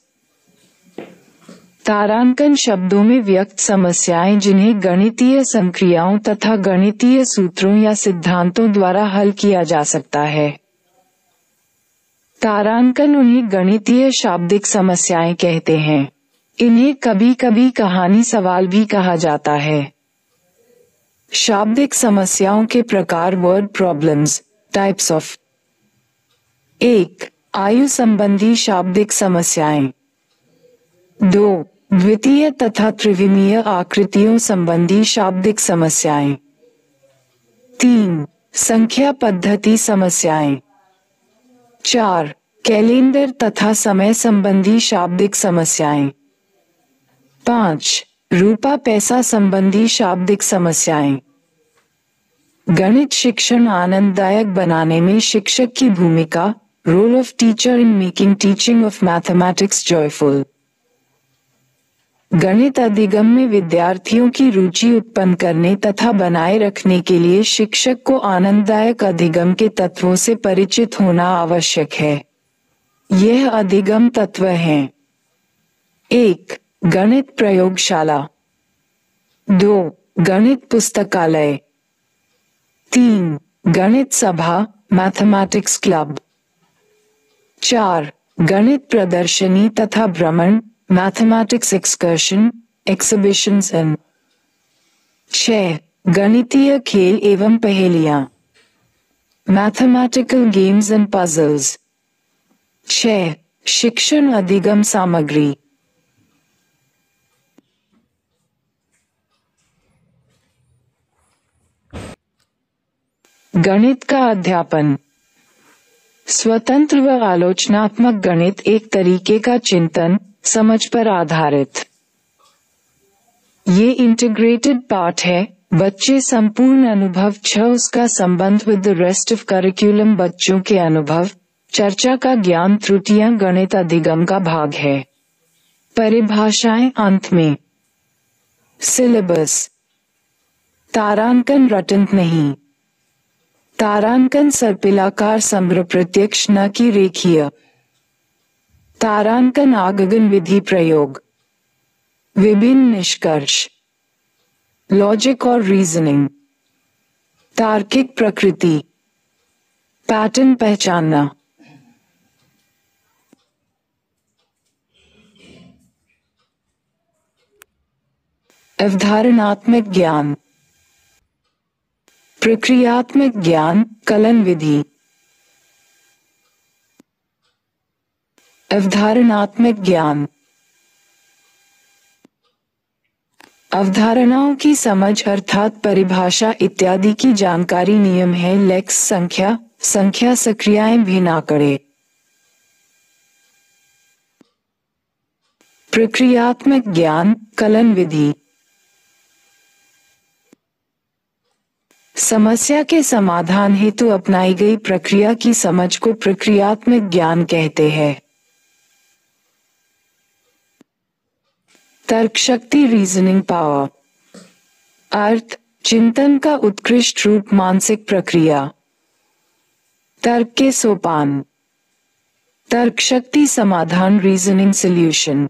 Speaker 1: तारांकन शब्दों में व्यक्त समस्याएं जिन्हें गणितीय संक्रियाओं तथा गणितीय सूत्रों या सिद्धांतों द्वारा हल किया जा सकता है। तारांकन उन्हें गणितीय शाब्दिक समस्याएं कहते हैं। इन्हें कभी कभी कहानी सवाल भी कहा जाता है। शाब्दिक समस्याओं के प्रकार, वर्ड प्रॉब्लम्स, टाइप्स ऑफ। 1. आयु संबंधी शाब्दिक समस्याएं। 2. द्वितीय तथा त्रिविमीय आकृतियों संबंधी शाब्दिक समस्याएं। 3. संख्या पद्धति समस्याएं। 4. कैलेंडर तथा समय संबंधी शाब्दिक समस्याएं। 5. रूपा पैसा संबंधी शाब्दिक समस्याएं। गणित शिक्षण आनंददायक बनाने में शिक्षक की भूमिका, role of teacher in making teaching of mathematics joyful. गणित अधिगम में विद्यार्थियों की रुचि उत्पन्न करने तथा बनाए रखने के लिए शिक्षक को आनंददायक अधिगम के तत्वों से परिचित होना आवश्यक है। यह अधिगम तत्व हैं: 1. गणित प्रयोगशाला। 2. गणित पुस्तकालय। 3. गणित सभा, मैथमेटिक्स क्लब। 4. गणित प्रदर्शनी तथा भ्रमण, मैथमेटिक्स एक्सकर्शन, एक्सिबिशंस एंड। 6. गणितीय खेल एवं पहेलियां, मैथमेटिकल गेम्स एंड पजल्स। 6. शिक्षण अधिगम सामग्री। गणित का अध्यापन। स्वतंत्र व आलोचनात्मक गणित एक तरीके का चिंतन, समझ पर आधारित। ये इंटीग्रेटेड पार्ट है। बच्चे संपूर्ण अनुभव 6 उसका संबंध with the rest of curriculum बच्चों के अनुभव, चर्चा का ज्ञान त्रुटियां गणित अधिगम का भाग है। परिभाषाएं अंत में। सिलेबस। तारांकन रटंत नहीं। तारांकन सर्पिलाकार समग्र प्रत्यक्ष न कि रेखीय। तारांकन आगगन विधि प्रयोग। विभिन्न निष्कर्ष। लॉजिक और रीजनिंग। तार्किक प्रकृति। पैटर्न पहचानना। अवधारणात्मक ज्ञान। प्रक्रियात्मक ज्ञान, कलन विधि। अवधारणात्मक ज्ञान। अवधारणाओं की समझ अर्थात परिभाषा इत्यादि की जानकारी नियम है। लेक्स संख्या, संख्या सक्रियाएं भी ना करे। प्रक्रियात्मक ज्ञान, कलन विधि। समस्या के समाधान हेतु अपनाई गई प्रक्रिया की समझ को प्रक्रियात्मक ज्ञान कहते हैं। तर्क शक्ति, रीजनिंग पावर। अर्थ, चिंतन का उत्कृष्ट रूप, मानसिक प्रक्रिया। तर्क के सोपान। तर्क शक्ति, समाधान, रीजनिंग सॉल्यूशन।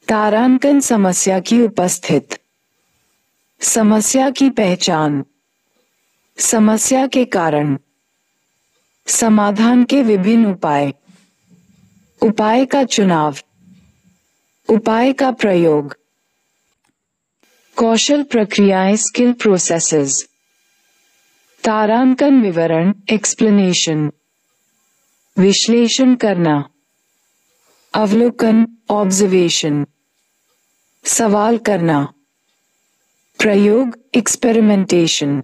Speaker 1: तारांकन, समस्या की उपस्थित। समस्या की पहचान। समस्या के कारण। समाधान के विभिन्न उपाय। उपाय का चुनाव। उपाय का प्रयोग। कौशल प्रक्रियाएं, स्किल प्रोसेसेस। तारांकन विवरण, एक्सप्लेनेशन। विश्लेषण करना। अवलोकन, ऑब्जर्वेशन। सवाल करना। प्रयोग, एक्सपेरिमेंटेशन।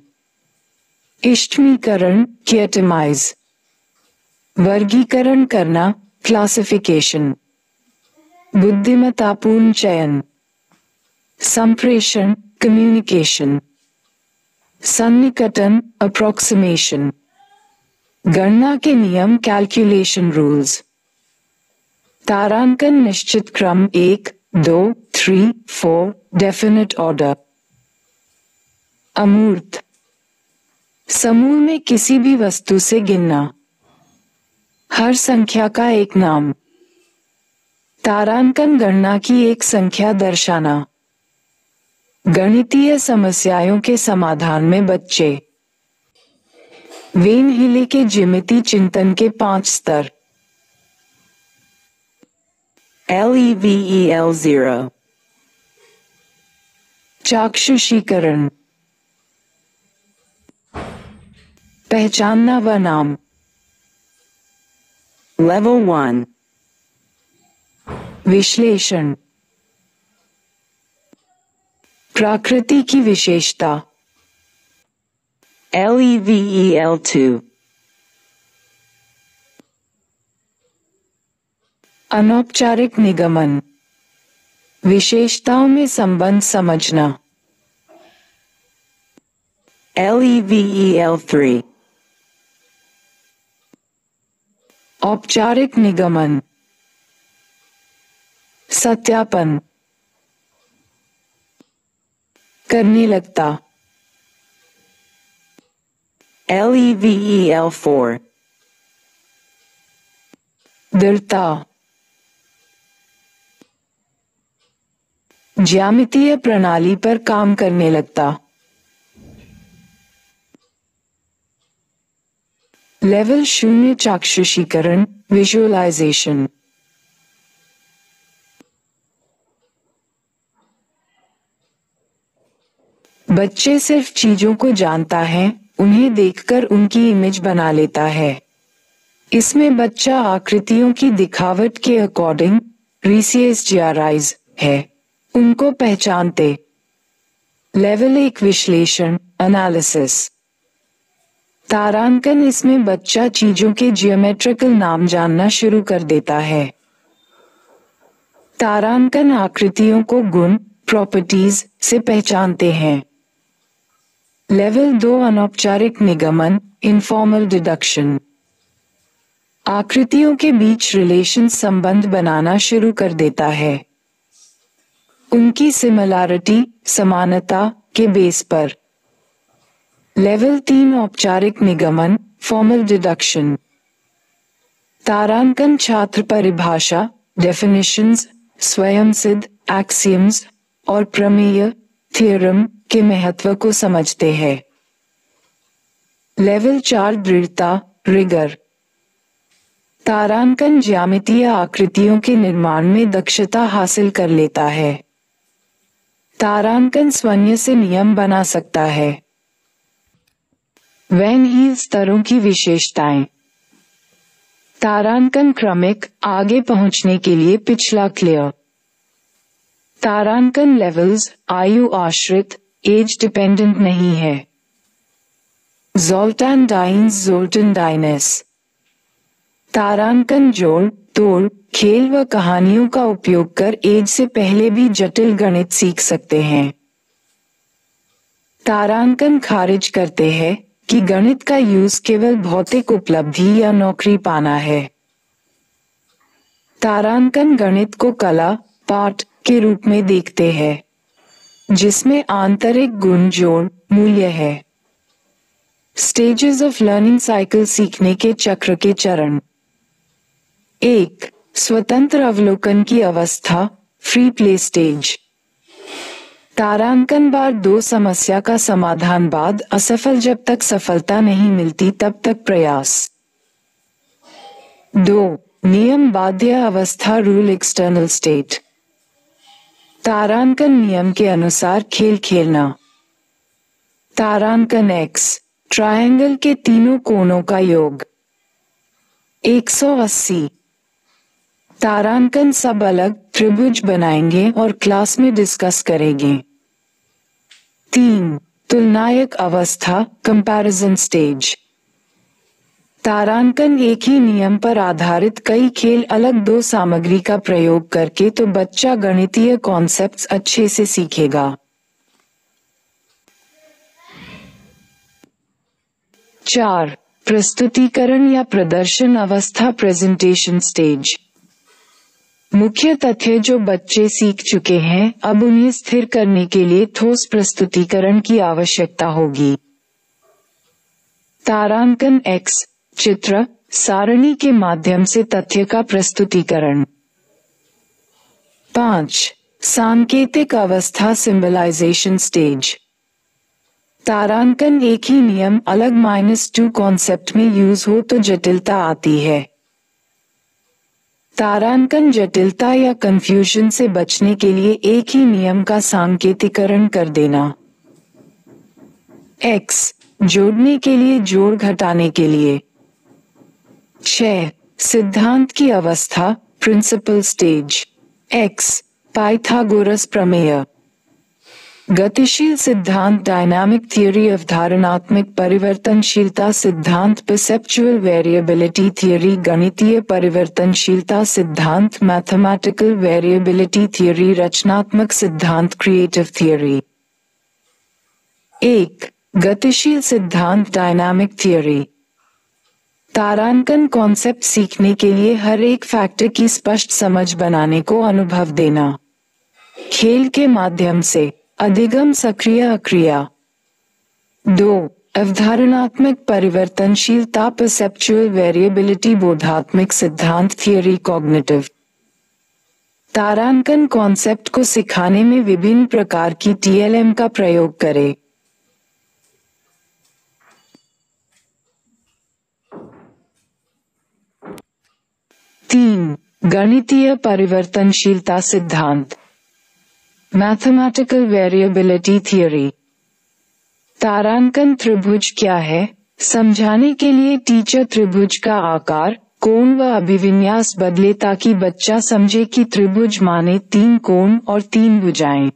Speaker 1: इष्टमीकरण, क्रिएटिमाइज। वर्गीकरण करना, क्लासिफिकेशन। बुद्धिमत्तापूर्ण चयन। संप्रेषण, कम्युनिकेशन। सन्निकटन, अप्रोक्सीमेशन। गणना के नियम, कैलकुलेशन रूल्स। तारांकन निश्चित क्रम 1, 2, 3, 4, डेफिनेट ऑर्डर। अमूर्त, समूह में किसी भी वस्तु से गिनना। हर संख्या का एक नाम। तारांकन, गणना की एक संख्या दर्शाना। गणितीय समस्याओं के समाधान में बच्चे। वेन हीले के ज्यामिति चिंतन के 5 स्तर। LEVEL 0। चाक्षुषीकरण, पहचानना व नाम। Level 1। विश्लेषण, प्रकृति की विशेषता। LEVEL 2। अनौपचारिक निगमन, विशेषताओं में संबंध समझना। LEVEL 3। औपचारिक निगमन, सत्यापन, करने लगता। LEVEL 4। दृढ़ता, ज्यामितीय प्रणाली पर काम करने लगता। लेवल 0 चाक्षुषीकरण, विजुअलाइजेशन। बच्चे सिर्फ चीजों को जानता है, उन्हें देखकर उनकी इमेज बना लेता है। इसमें बच्चा आकृतियों की दिखावट के अकॉर्डिंग रिसियस है उनको पहचानते। लेवल 1 विश्लेषण एनालिसिस। तारांकन इसमें बच्चा चीजों के जियोमेट्रिकल नाम जानना शुरू कर देता है। तारांकन आकृतियों को गुण प्रॉपर्टीज से पहचानते हैं। लेवल 2 अनौपचारिक निगमन इनफॉर्मल डिडक्शन। आकृतियों के बीच रिलेशन संबंध बनाना शुरू कर देता है उनकी सिमिलैरिटी समानता के बेस पर। लेवल 3 औपचारिक निगमन फॉर्मल डिडक्शन। तारांकन छात्र परिभाषा डेफिनेशंस स्वयं सिद्ध एक्सियम्स और प्रमेय थ्योरम के महत्व को समझते हैं। लेवल 4 दृढ़ता रिगर। तारांकन ज्यामितीय आकृतियों के निर्माण में दक्षता हासिल कर लेता है। तारांकन स्वयं से नियम बना सकता है। वैन हील स्तरों की विशेषताएं। तारांकन क्रमिक आगे पहुंचने के लिए पिछला क्लियर। तारांकन लेवल्स आयु आश्रित एज डिपेंडेंट नहीं है। Zoltan Dienes Zoltan Dienes. तारांकन जोड़ तोड़ खेल व कहानियों का उपयोग कर एज से पहले भी जटिल गणित सीख सकते हैं। तारांकन खारिज करते हैं कि गणित का यूज केवल भौतिक उपलब्धि या नौकरी पाना है। तारांकन गणित को कला पाठ के रूप में देखते हैं जिसमें आंतरिक गुण जोड़ मूल्य है। स्टेजेस ऑफ लर्निंग साइकिल सीखने के चक्र के चरण। 1 स्वतंत्र अवलोकन की अवस्था फ्री प्ले स्टेज। तारांकन बार 2 समस्या का समाधान बाद असफल जब तक सफलता नहीं मिलती तब तक प्रयास। 2 नियम बाध्य अवस्था रूल एक्सटर्नल स्टेट। तारांकन नियम के अनुसार खेल खेलना। तारांकन x ट्रायंगल के तीनों कोणों का योग 180। तारांकन सब अलग त्रिभुज बनाएंगे और क्लास में डिस्कस करेंगे। 3 तुलनायक अवस्था कंपैरिजन स्टेज। तारांकन एक ही नियम पर आधारित कई खेल अलग 2 सामग्री का प्रयोग करके तो बच्चा गणितीय कॉन्सेप्ट्स अच्छे से सीखेगा। 4 प्रस्तुतीकरण या प्रदर्शन अवस्था प्रेजेंटेशन स्टेज। मुख्य तथ्य जो बच्चे सीख चुके हैं अब उन्हें स्थिर करने के लिए ठोस प्रस्तुतीकरण की आवश्यकता होगी। तारांकन x चित्र सारणी के माध्यम से तथ्य का प्रस्तुतीकरण। 5 सांकेतिक अवस्था सिंबलाइजेशन स्टेज। तारांकन एक ही नियम अलग -2 कॉन्सेप्ट में यूज हो तो जटिलता आती है। तारांकन जटिलता या कंफ्यूजन से बचने के लिए एक ही नियम का सांकेतिकरण कर देना। x जोड़ने के लिए जोड़ घटाने के लिए। 6 सिद्धांत की अवस्था प्रिंसिपल स्टेज। x पाइथागोरस प्रमेय। गतिशील सिद्धांत डायनामिक थ्योरी अवधारणात्मक परिवर्तनशीलता सिद्धांत परसेप्चुअल वेरिएबिलिटी थ्योरी गणितीय परिवर्तनशीलता सिद्धांत मैथमेटिकल वेरिएबिलिटी थ्योरी रचनात्मक सिद्धांत क्रिएटिव थ्योरी। 1 गतिशील सिद्धांत डायनामिक थ्योरी। तारांकन कॉन्सेप्ट सीखने के लिए हर एक फैक्टर की स्पष्ट समझ बनाने को अनुभव देना। खेल के माध्यम से अधिगम सक्रिय अक्रिया। 2 अवधारणात्मक परिवर्तनशीलता परसेप्चुअल वेरिएबिलिटी बोधात्मक सिद्धांत थियरी कॉग्निटिव। तारांकन कॉन्सेप्ट को सिखाने में विभिन्न प्रकार की TLM का प्रयोग करें। 3 गणितीय परिवर्तनशीलता सिद्धांत मैथमेटिकल वेरिएबिलिटी थ्योरी। तारांकन त्रिभुज क्या है समझाने के लिए टीचर त्रिभुज का आकार, कोण व अभिविन्यास बदले ताकि बच्चा समझे कि त्रिभुज माने 3 कोण और 3 भुजाएं।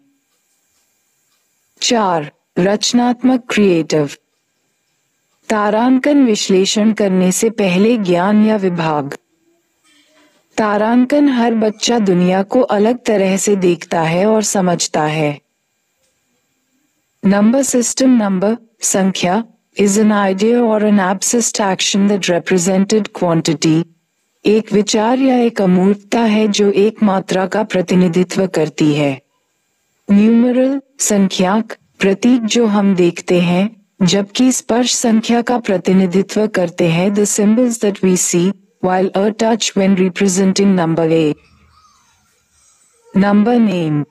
Speaker 1: 4. रचनात्मक क्रिएटिव। तारांकन विश्लेषण करने से पहले ज्ञान या विभाग। तारांकन हर बच्चा दुनिया को अलग तरह से देखता है और समझता है। Number system. नंबर, संख्या, is an idea or an abstract action that represented quantity, एक विचार या एक अमूर्तता है जो एक मात्रा का प्रतिनिधित्व करती है। न्यूमरल, संख्याक, प्रतीक जो हम देखते हैं, जबकि स्पर्श संख्या का प्रतिनिधित्व करते हैं। The symbols that we see, while a touch when representing number A. Number name.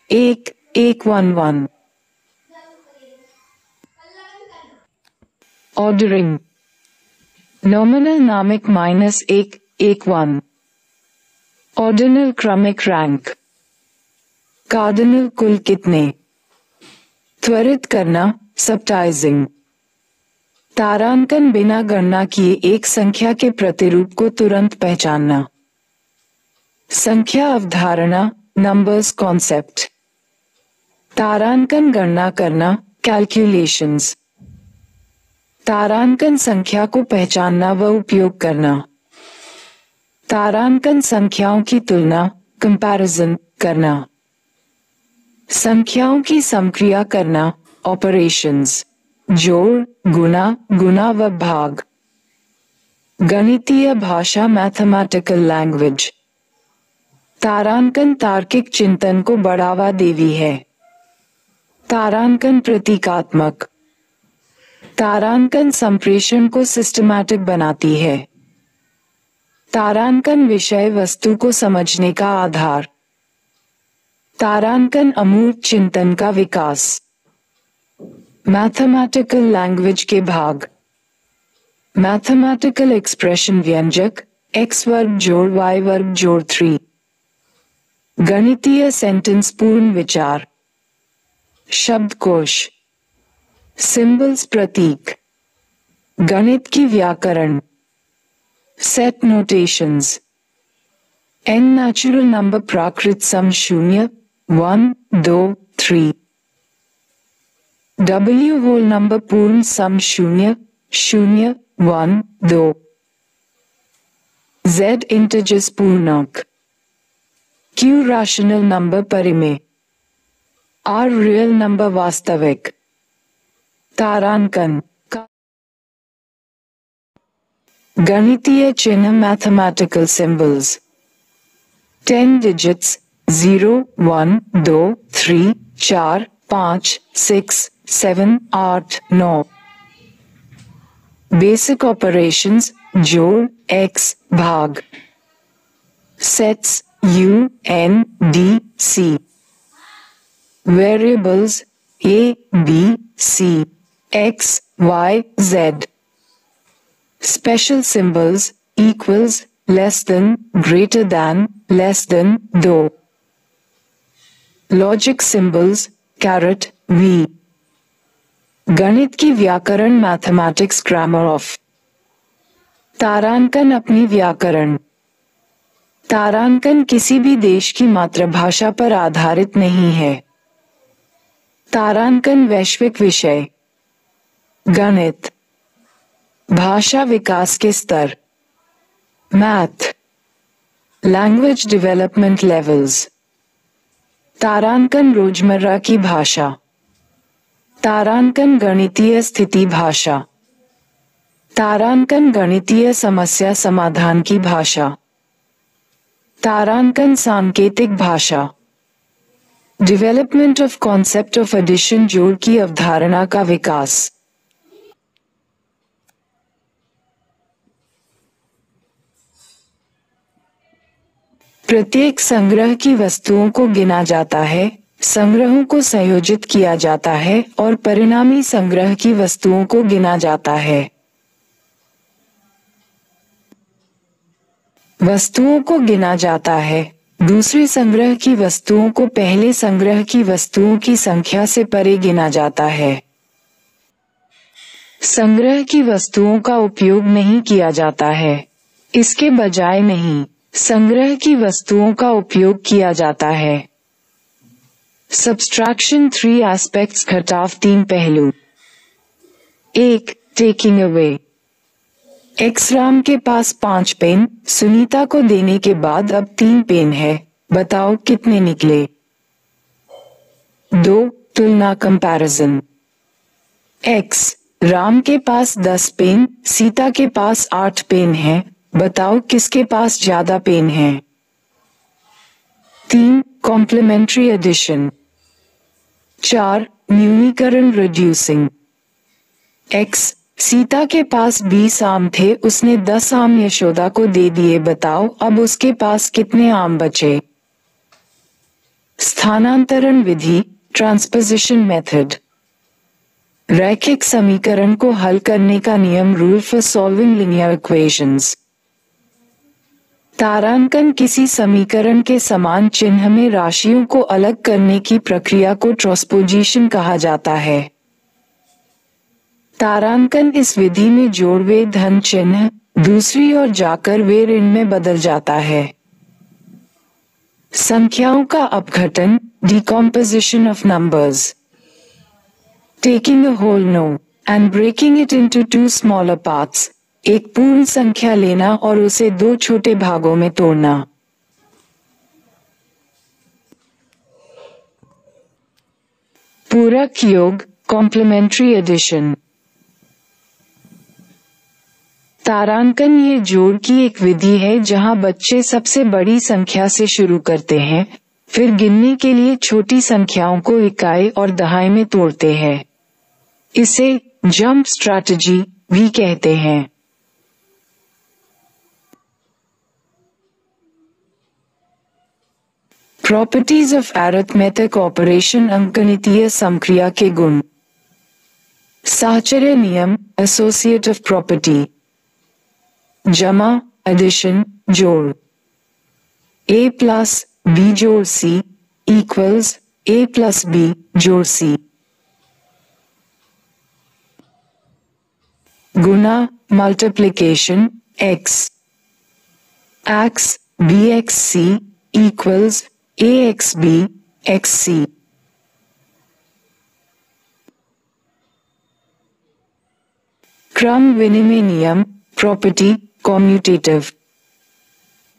Speaker 1: 1, 111. Ordering. Nominal Namik -1, 1. Ordinal क्रमिक रैंक। कार्डिनल कुल कितने। त्वरित करना, सबटाइजिंग। तारांकन बिना गणना किए एक संख्या के प्रतिरूप को तुरंत पहचानना। संख्या अवधारणा, नंबर्स कॉन्सेप्ट। तारांकन गणना करना, कैलकुलेशंस। तारांकन संख्या को पहचानना व उपयोग करना। तारांकन संख्याओं की तुलना, कंपैरिजन करना। संख्याओं की समक्रिया करना, ऑपरेशंस। जोड़, गुणा, गुणा व भाग। गणितीय भाषा, मैथमेटिकल लैंग्वेज। तारांकन तार्किक चिंतन को बढ़ावा देती है। तारांकन प्रतीकात्मक। तारांकन संप्रेषण को सिस्टमैटिक बनाती है। तारांकन विषय वस्तु को समझने का आधार। तारांकन अमूर्त चिंतन का विकास। मैथमेटिकल लैंग्वेज के भाग। मैथमेटिकल एक्सप्रेशन व्यंजक, x वर्ग जोड़ y वर्ग जोड़ 3। गणितीय सेंटेंस पूर्ण विचार। शब्दकोश। सिंबल्स प्रतीक। गणित की व्याकरण। Set notations. n natural number प्राकृत सम 0, 1, 2, 3। w होल नंबर पूर्ण सम 0, 0, 1, 2। z इंटीजर्स पूर्णांक। q रैशनल नंबर परिमेय। r रियल नंबर वास्तविक। तारांकन का गणितीय चिन्ह, mathematical symbols. 10 digits, 0, 1, 2, 3, 4, 5, 6, 7, 8, 9। Basic operations, जोड़, x, भाग। Sets, u, n, d, c। Variables, a, b, c, x, y, z। Special symbols, equals, less than, greater than, less than, 2। Logic symbols, caret, v। गणित की व्याकरण, mathematics grammar of. तारांकन अपनी व्याकरण। तारांकन किसी भी देश की मातृभाषा पर आधारित नहीं है। तारांकन वैश्विक विषय। गणित। भाषा विकास के स्तर। मैथ। Language development levels. तारांकन रोजमर्रा की भाषा। तारांकन गणितीय स्थिति भाषा। तारांकन गणितीय समस्या समाधान की भाषा। तारांकन सांकेतिक भाषा। Development of concept of addition, जोड़ की अवधारणा का विकास। प्रत्येक संग्रह की वस्तुओं को गिना जाता है, संग्रहों को संयोजित किया जाता है और परिणामी संग्रह की वस्तुओं को गिना जाता है। वस्तुओं को गिना जाता है, दूसरे संग्रह की वस्तुओं को पहले संग्रह की वस्तुओं की संख्या से परे गिना जाता है। संग्रह की वस्तुओं का उपयोग नहीं किया जाता है। इसके बजाय नहीं, संग्रह की वस्तुओं का उपयोग किया जाता है। सब्सट्रैक्शन 3 एस्पेक्ट्स घटाव 3 पहलू। 1. Taking away. एक्स राम के पास 5 पेन सुनीता को देने के बाद अब 3 पेन है, बताओ कितने निकले। 2. तुलना कंपैरिजन। एक्स राम के पास 10 पेन, सीता के पास 8 पेन है, बताओ किसके पास ज्यादा पेन है। 3. Complementary addition. 4. न्यूनीकरण रिड्यूसिंग। एक्स सीता के पास 20 आम थे, उसने 10 आम यशोदा को दे दिए, बताओ अब उसके पास कितने आम बचे। स्थानांतरण विधि, ट्रांसपोजिशन मेथड। रैखिक समीकरण को हल करने का नियम, rule for solving linear equations. तारांकन किसी समीकरण के समान चिन्ह में राशियों को अलग करने की प्रक्रिया को ट्रांसपोजिशन कहा जाता है। तारांकन इस विधि में जोड़ वे धन चिन्ह दूसरी ओर जाकर वे ऋण में बदल जाता है। संख्याओं का अपघटन, decomposition of numbers. Taking a whole no and breaking it into 2 smaller parts. एक पूर्ण संख्या लेना और उसे 2 छोटे भागों में तोड़ना। पूरक योग, कॉम्प्लीमेंट्री एडिशन। तारांकन ये जोड़ की एक विधि है जहां बच्चे सबसे बड़ी संख्या से शुरू करते हैं, फिर गिनने के लिए छोटी संख्याओं को इकाई और दहाई में तोड़ते हैं। इसे जंप स्ट्रैटेजी भी कहते हैं। प्रॉपर्टीज ऑफ अरिथमेटिक ऑपरेशन, अंकगणितीय समक्रिया के गुण। साहचर्य नियम, एसोसिएटिव प्रॉपर्टी। जमा, एडिशन, जोड़। a प्लस बी जोड़ c equals a plus b जोड़ c। गुना, multiplication, x bxc equals axb xc। क्रम विनिमय नियम, प्रॉपर्टी, कॉम्यूटेटिव।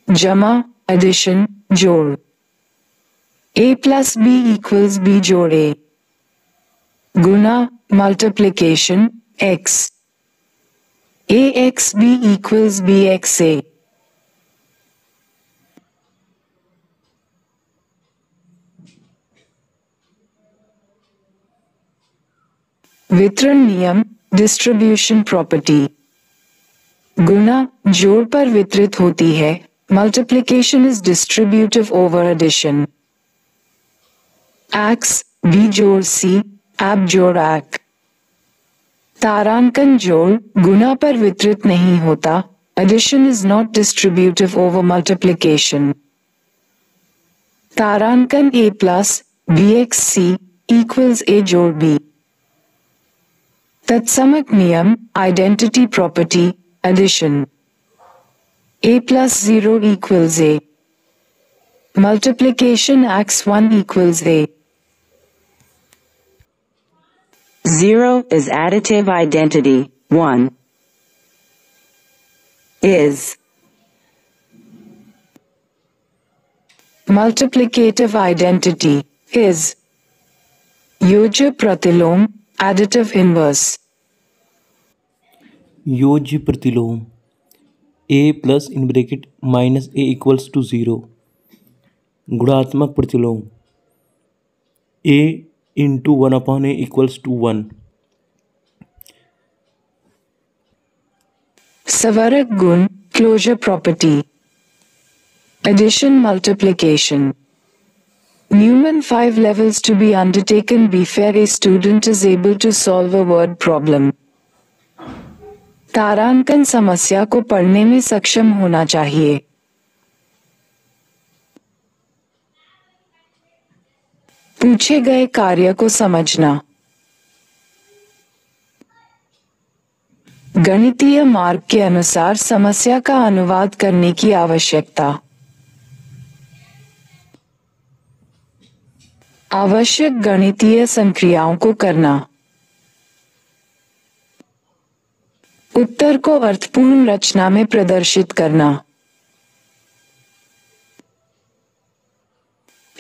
Speaker 1: जमा, एडिशन, जोड़। a plus b equals b जोड़ a। गुना, multiplication, x axb equals bxa। वितरण नियम, डिस्ट्रीब्यूशन प्रॉपर्टी। गुना जोड़ पर वितरित होती है, multiplication is distributive over addition. X B जोड़ सी एब जोड़ एक्। तारांकन जोड़ गुना पर वितरित नहीं होता, addition is not distributive over multiplication. तारांकन a plus b x c equals a जोड़ b। तत्समक नियम, identity property, addition. a plus 0 equals a. Multiplication x1 equals a.
Speaker 2: 0 is additive identity. 1 is
Speaker 1: multiplicative identity is योज्य प्रतिलोम, additive inverse।
Speaker 3: योज्य प्रतिलोम a plus in bracket minus a equals to 0। गुणात्मक प्रतिलोम a into 1/a equals to 1।
Speaker 1: सवरक गुण, closure property. Addition, multiplication. Newman 5 levels to be undertaken before a student is able to solve a word problem. तारांकन समस्या को पढ़ने में सक्षम होना चाहिए। पूछे गए कार्य को समझना। गणितीय मार्ग के अनुसार समस्या का अनुवाद करने की आवश्यकता। आवश्यक गणितीय संक्रियाओं को करना। उत्तर को अर्थपूर्ण रचना में प्रदर्शित करना।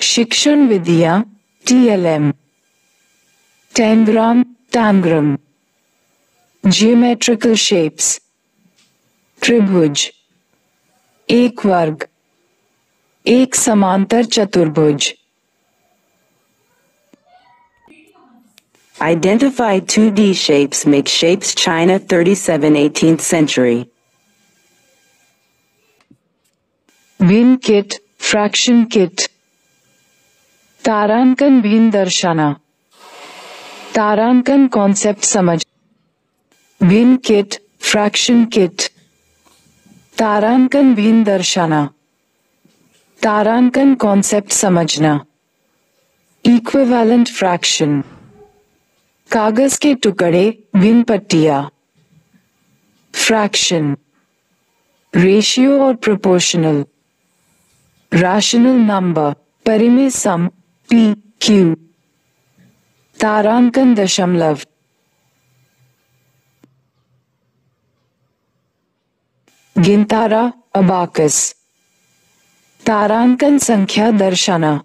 Speaker 1: शिक्षण विधियां TLM, टैंग्राम, टैंग्राम, जियोमेट्रिकल शेप्स, त्रिभुज, एक वर्ग, एक समांतर चतुर्भुज।
Speaker 2: Identify 2D shapes. Make shapes. China 37 18th century.
Speaker 1: भिन्न किट, फ्रैक्शन किट। तारांकन भिन्न दर्शाना। तारांकन कॉन्सेप्ट समझ। भिन्न किट, फ्रैक्शन किट। तारांकन भिन्न दर्शाना। तारांकन कॉन्सेप्ट समझना। Equivalent fraction. कागज के टुकड़े, भिन्न पट्टियां। फ्रैक्शन, रेशियो और प्रोपोर्शनल। रैशनल नंबर, परिमेय सम, PQ। तारांकन दशमलव। गिनतारा, अबाकस। तारांकन संख्या दर्शाना।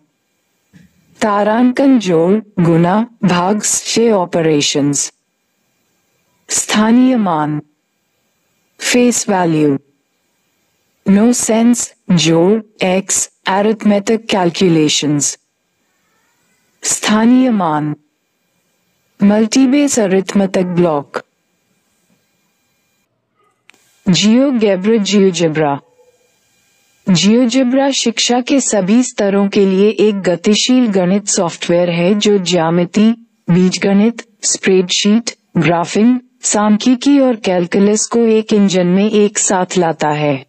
Speaker 1: तारांकन जोड़, गुना, भाग से ऑपरेशंस। स्थानीय मान, फेस वैल्यू। नो सेंस, जोड़, x, अरिथमेटिक कैलकुलेशंस। स्थानीय मान, मल्टीबेस अरिथमेटिक ब्लॉक। जियोगेब्रा, जियोजेब्रा। जियोजेब्रा शिक्षा के सभी स्तरों के लिए एक गतिशील गणित सॉफ्टवेयर है जो ज्यामिति, बीजगणित, स्प्रेडशीट, ग्राफिंग, सांख्यिकी और कैलकुलस को एक इंजन में एक साथ लाता है।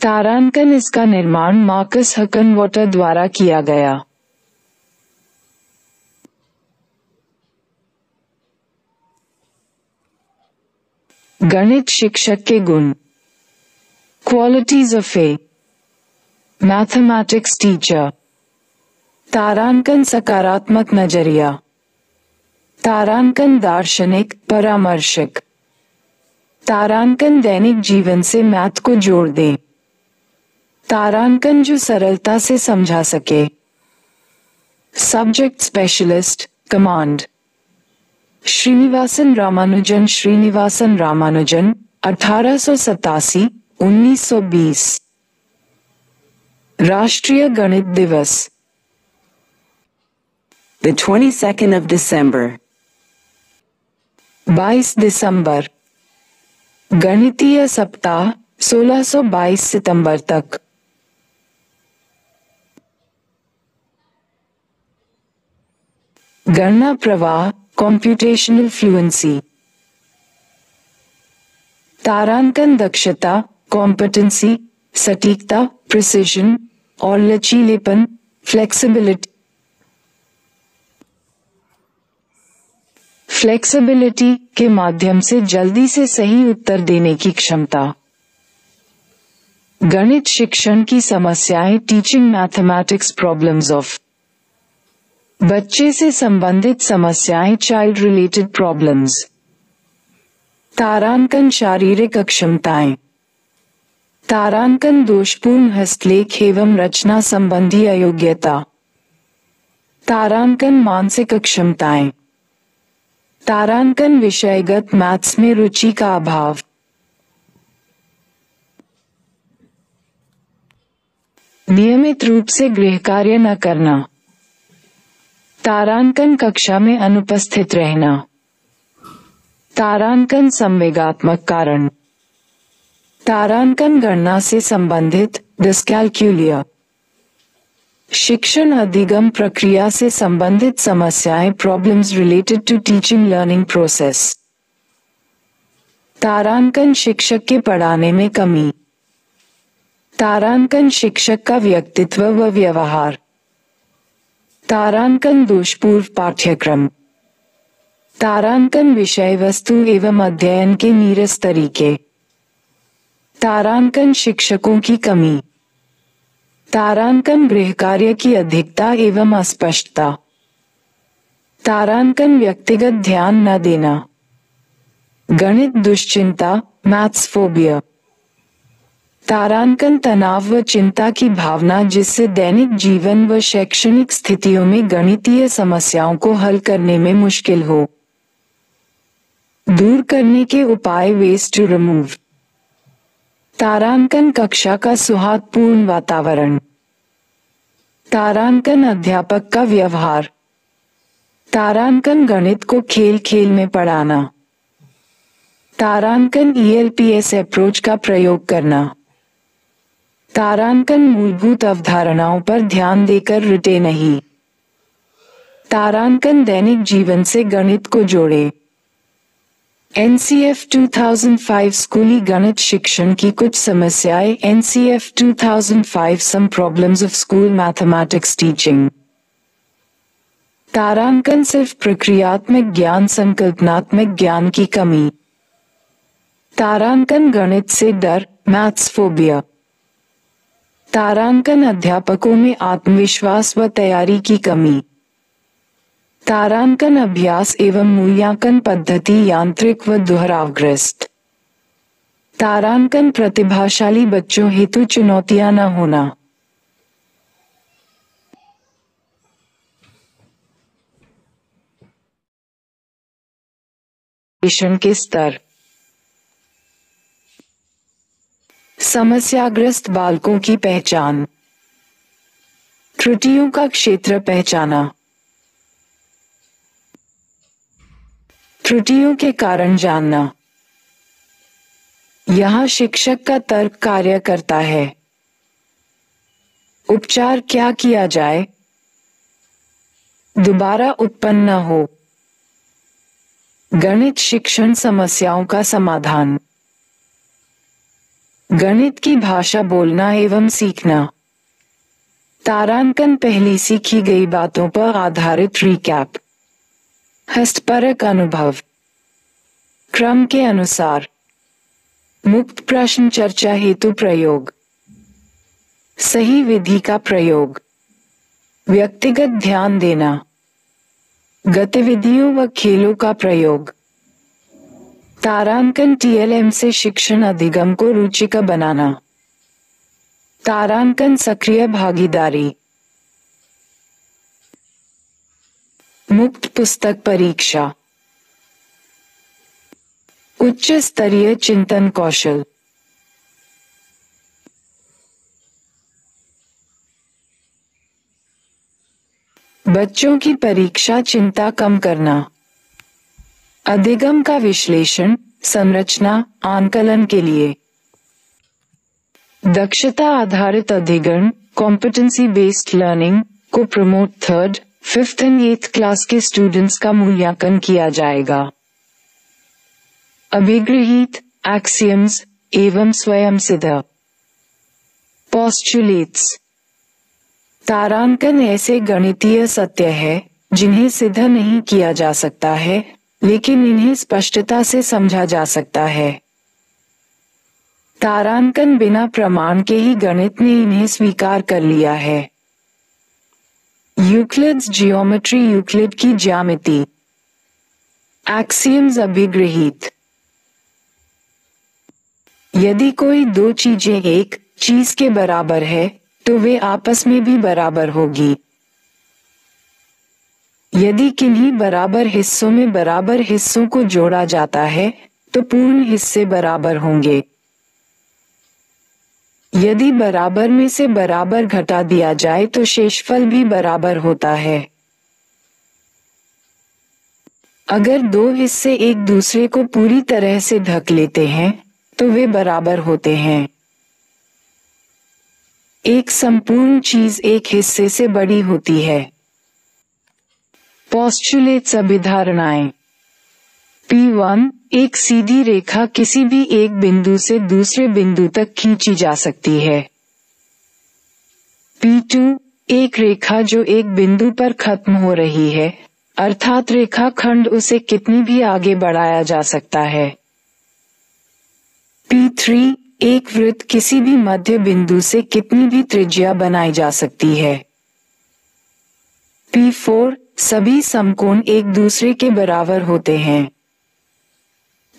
Speaker 1: तारांकन इसका निर्माण मार्कस हकनवाटर द्वारा किया गया। गणित शिक्षक के गुण। Qualities of a mathematics teacher. तारांकन सकारात्मक नजरिया। तारांकन दार्शनिक, परामर्शक। तारांकन दैनिक जीवन से मैथ को जोड़ दे। तारांकन जो सरलता से समझा सके। Subject specialist, command. Srinivasan Ramanujan, Srinivasan Ramanujan, 1887 1920। राष्ट्रीय गणित दिवस।
Speaker 2: The 22nd of December.
Speaker 1: 22 दिसंबर। गणितीय सप्ताह 1622 सितंबर तक। गणना प्रवाह, कंप्यूटेशनल फ्लुएंसी। तारांकन दक्षता, कॉम्पिटेंसी, सटीकता, प्रिसिजन और लचीलेपन, फ्लेक्सिबिलिटी। फ्लेक्सिबिलिटी के माध्यम से जल्दी से सही उत्तर देने की क्षमता। गणित शिक्षण की समस्याएं, टीचिंग मैथमेटिक्स प्रॉब्लम्स ऑफ। बच्चे से संबंधित समस्याएं, चाइल्ड रिलेटेड प्रॉब्लम्स। तारांकन शारीरिक अक्षमताएं। तारांकन दोषपूर्ण हस्तलेख एवं रचना संबंधी अयोग्यता। तारांकन मानसिक अक्षमताएं। तारांकन विषयगत मैथ्स में रुचि का अभाव। नियमित रूप से गृह कार्य न करना। तारांकन कक्षा में अनुपस्थित रहना। तारांकन संवेगात्मक कारण। तारांकन गणना से संबंधित, डिस्कैलकुलिया। शिक्षण अधिगम प्रक्रिया से संबंधित समस्याएं, problems related to teaching learning process. तारांकन शिक्षक के पढ़ाने में कमी। तारांकन शिक्षक का व्यक्तित्व व व्यवहार। तारांकन दोषपूर्ण पाठ्यक्रम। तारांकन विषय वस्तु एवं अध्ययन के नीरस तरीके। तारांकन शिक्षकों की कमी। तारांकन गृहकार्य की अधिकता एवं अस्पष्टता। तारांकन व्यक्तिगत ध्यान न देना। गणित दुश्चिंता, मैथ्स फोबिया। तारांकन तनाव व चिंता की भावना जिससे दैनिक जीवन व शैक्षणिक स्थितियों में गणितीय समस्याओं को हल करने में मुश्किल हो। दूर करने के उपाय, वेज टू रिमूव। तारांकन कक्षा का सौहार्दपूर्ण वातावरण। तारांकन अध्यापक का व्यवहार। तारांकन गणित को खेल खेल में पढ़ाना। तारांकन ELPS अप्रोच का प्रयोग करना। तारांकन मूलभूत अवधारणाओं पर ध्यान देकर रटे नहीं। तारांकन दैनिक जीवन से गणित को जोड़े। NCF 2005 स्कूली गणित शिक्षण की कुछ समस्याएं। NCF 2005 Some Problems of School Mathematics Teaching। तारांकन सिर्फ प्रक्रियात्मक ज्ञान, संकल्पनात्मक ज्ञान की कमी। तारांकन गणित से डर, मैथ्स फोबिया। तारांकन अध्यापकों में आत्मविश्वास व तैयारी की कमी। तारांकन अभ्यास एवं मूल्यांकन पद्धति यांत्रिक व दोहरावग्रस्त। तारांकन प्रतिभाशाली बच्चों हेतु चुनौतियां न होना। के स्तर। समस्याग्रस्त बालकों की पहचान। त्रुटियों का क्षेत्र पहचाना। त्रुटियों के कारण जानना। यहाँ शिक्षक का तर्क कार्य करता है। उपचार क्या किया जाए? दोबारा उत्पन्न न हो। गणित शिक्षण समस्याओं का समाधान। गणित की भाषा बोलना एवं सीखना। तारांकन पहली सीखी गई बातों पर आधारित रिकैप। हस्तपरक अनुभव। क्रम के अनुसार। मुक्त प्रश्न चर्चा हेतु प्रयोग। सही विधि का प्रयोग। व्यक्तिगत ध्यान देना। गतिविधियों व खेलों का प्रयोग। तारांकन TLM से शिक्षण अधिगम को रुचिकर बनाना। तारांकन सक्रिय भागीदारी। मुक्त पुस्तक परीक्षा। उच्च स्तरीय चिंतन कौशल। बच्चों की परीक्षा चिंता कम करना। अधिगम का विश्लेषण, संरचना, आंकलन के लिए। दक्षता आधारित अधिगम, कॉम्पिटेंसी बेस्ड लर्निंग को promote 3rd, 5th and 8th class के स्टूडेंट्स का मूल्यांकन किया जाएगा। अभिगृहीत, एक्सियम्स एवं स्वयं सिद्ध। पोस्टुलेट्स। तारांकन ऐसे गणितीय सत्य है जिन्हें सिद्ध नहीं किया जा सकता है, लेकिन इन्हें स्पष्टता से समझा जा सकता है। तारांकन बिना प्रमाण के ही गणित ने इन्हें स्वीकार कर लिया है। यूक्लिड्स जियोमेट्री, यूक्लिड की ज्यामिति। एक्सियम्स अभिगृहीत। यदि कोई दो चीजें एक चीज के बराबर है तो वे आपस में भी बराबर होगी। यदि किन्हीं बराबर हिस्सों में बराबर हिस्सों को जोड़ा जाता है तो पूर्ण हिस्से बराबर होंगे। यदि बराबर में से बराबर घटा दिया जाए तो शेषफल भी बराबर होता है। अगर दो हिस्से एक दूसरे को पूरी तरह से ढक लेते हैं तो वे बराबर होते हैं। एक संपूर्ण चीज एक हिस्से से बड़ी होती है। पोस्टुलेट्स अभिधारणाएं। P1, एक सीधी रेखा किसी भी एक बिंदु से दूसरे बिंदु तक खींची जा सकती है। P2, एक रेखा जो एक बिंदु पर खत्म हो रही है, अर्थात रेखाखंड उसे कितनी भी आगे बढ़ाया जा सकता है। P3 एक वृत्त किसी भी मध्य बिंदु से कितनी भी त्रिज्या बनाई जा सकती है। P4 सभी समकोण एक दूसरे के बराबर होते हैं।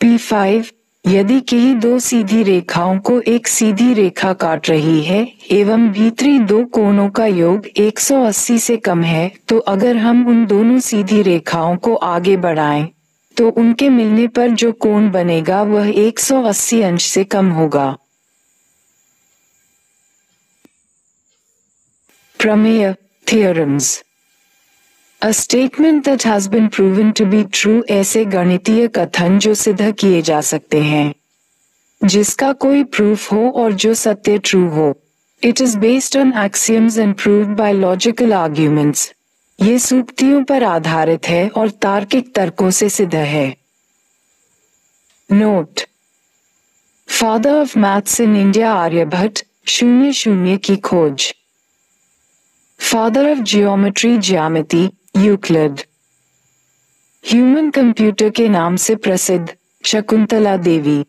Speaker 1: P5 यदि कहीं दो सीधी रेखाओं को एक सीधी रेखा काट रही है एवं भीतरी दो कोणों का योग 180 से कम है, तो अगर हम उन दोनों सीधी रेखाओं को आगे बढ़ाएं, तो उनके मिलने पर जो कोण बनेगा वह 180 अंश से कम होगा। प्रमेय theorems। A statement that has been proven to be true ऐसे गणितीय कथन जो सिद्ध किए जा सकते हैं, जिसका कोई प्रूफ हो और जो सत्य ट्रू हो। It is based on axioms and proved by logical arguments। ये सूक्तियों पर आधारित है और तार्किक तर्कों से सिद्ध है। नोट: father of maths in India Aryabhata 00 की खोज। फादर ऑफ जियोमेट्री ज्यामिति यूक्लिड। ह्यूमन कंप्यूटर के नाम से प्रसिद्ध शकुंतला देवी।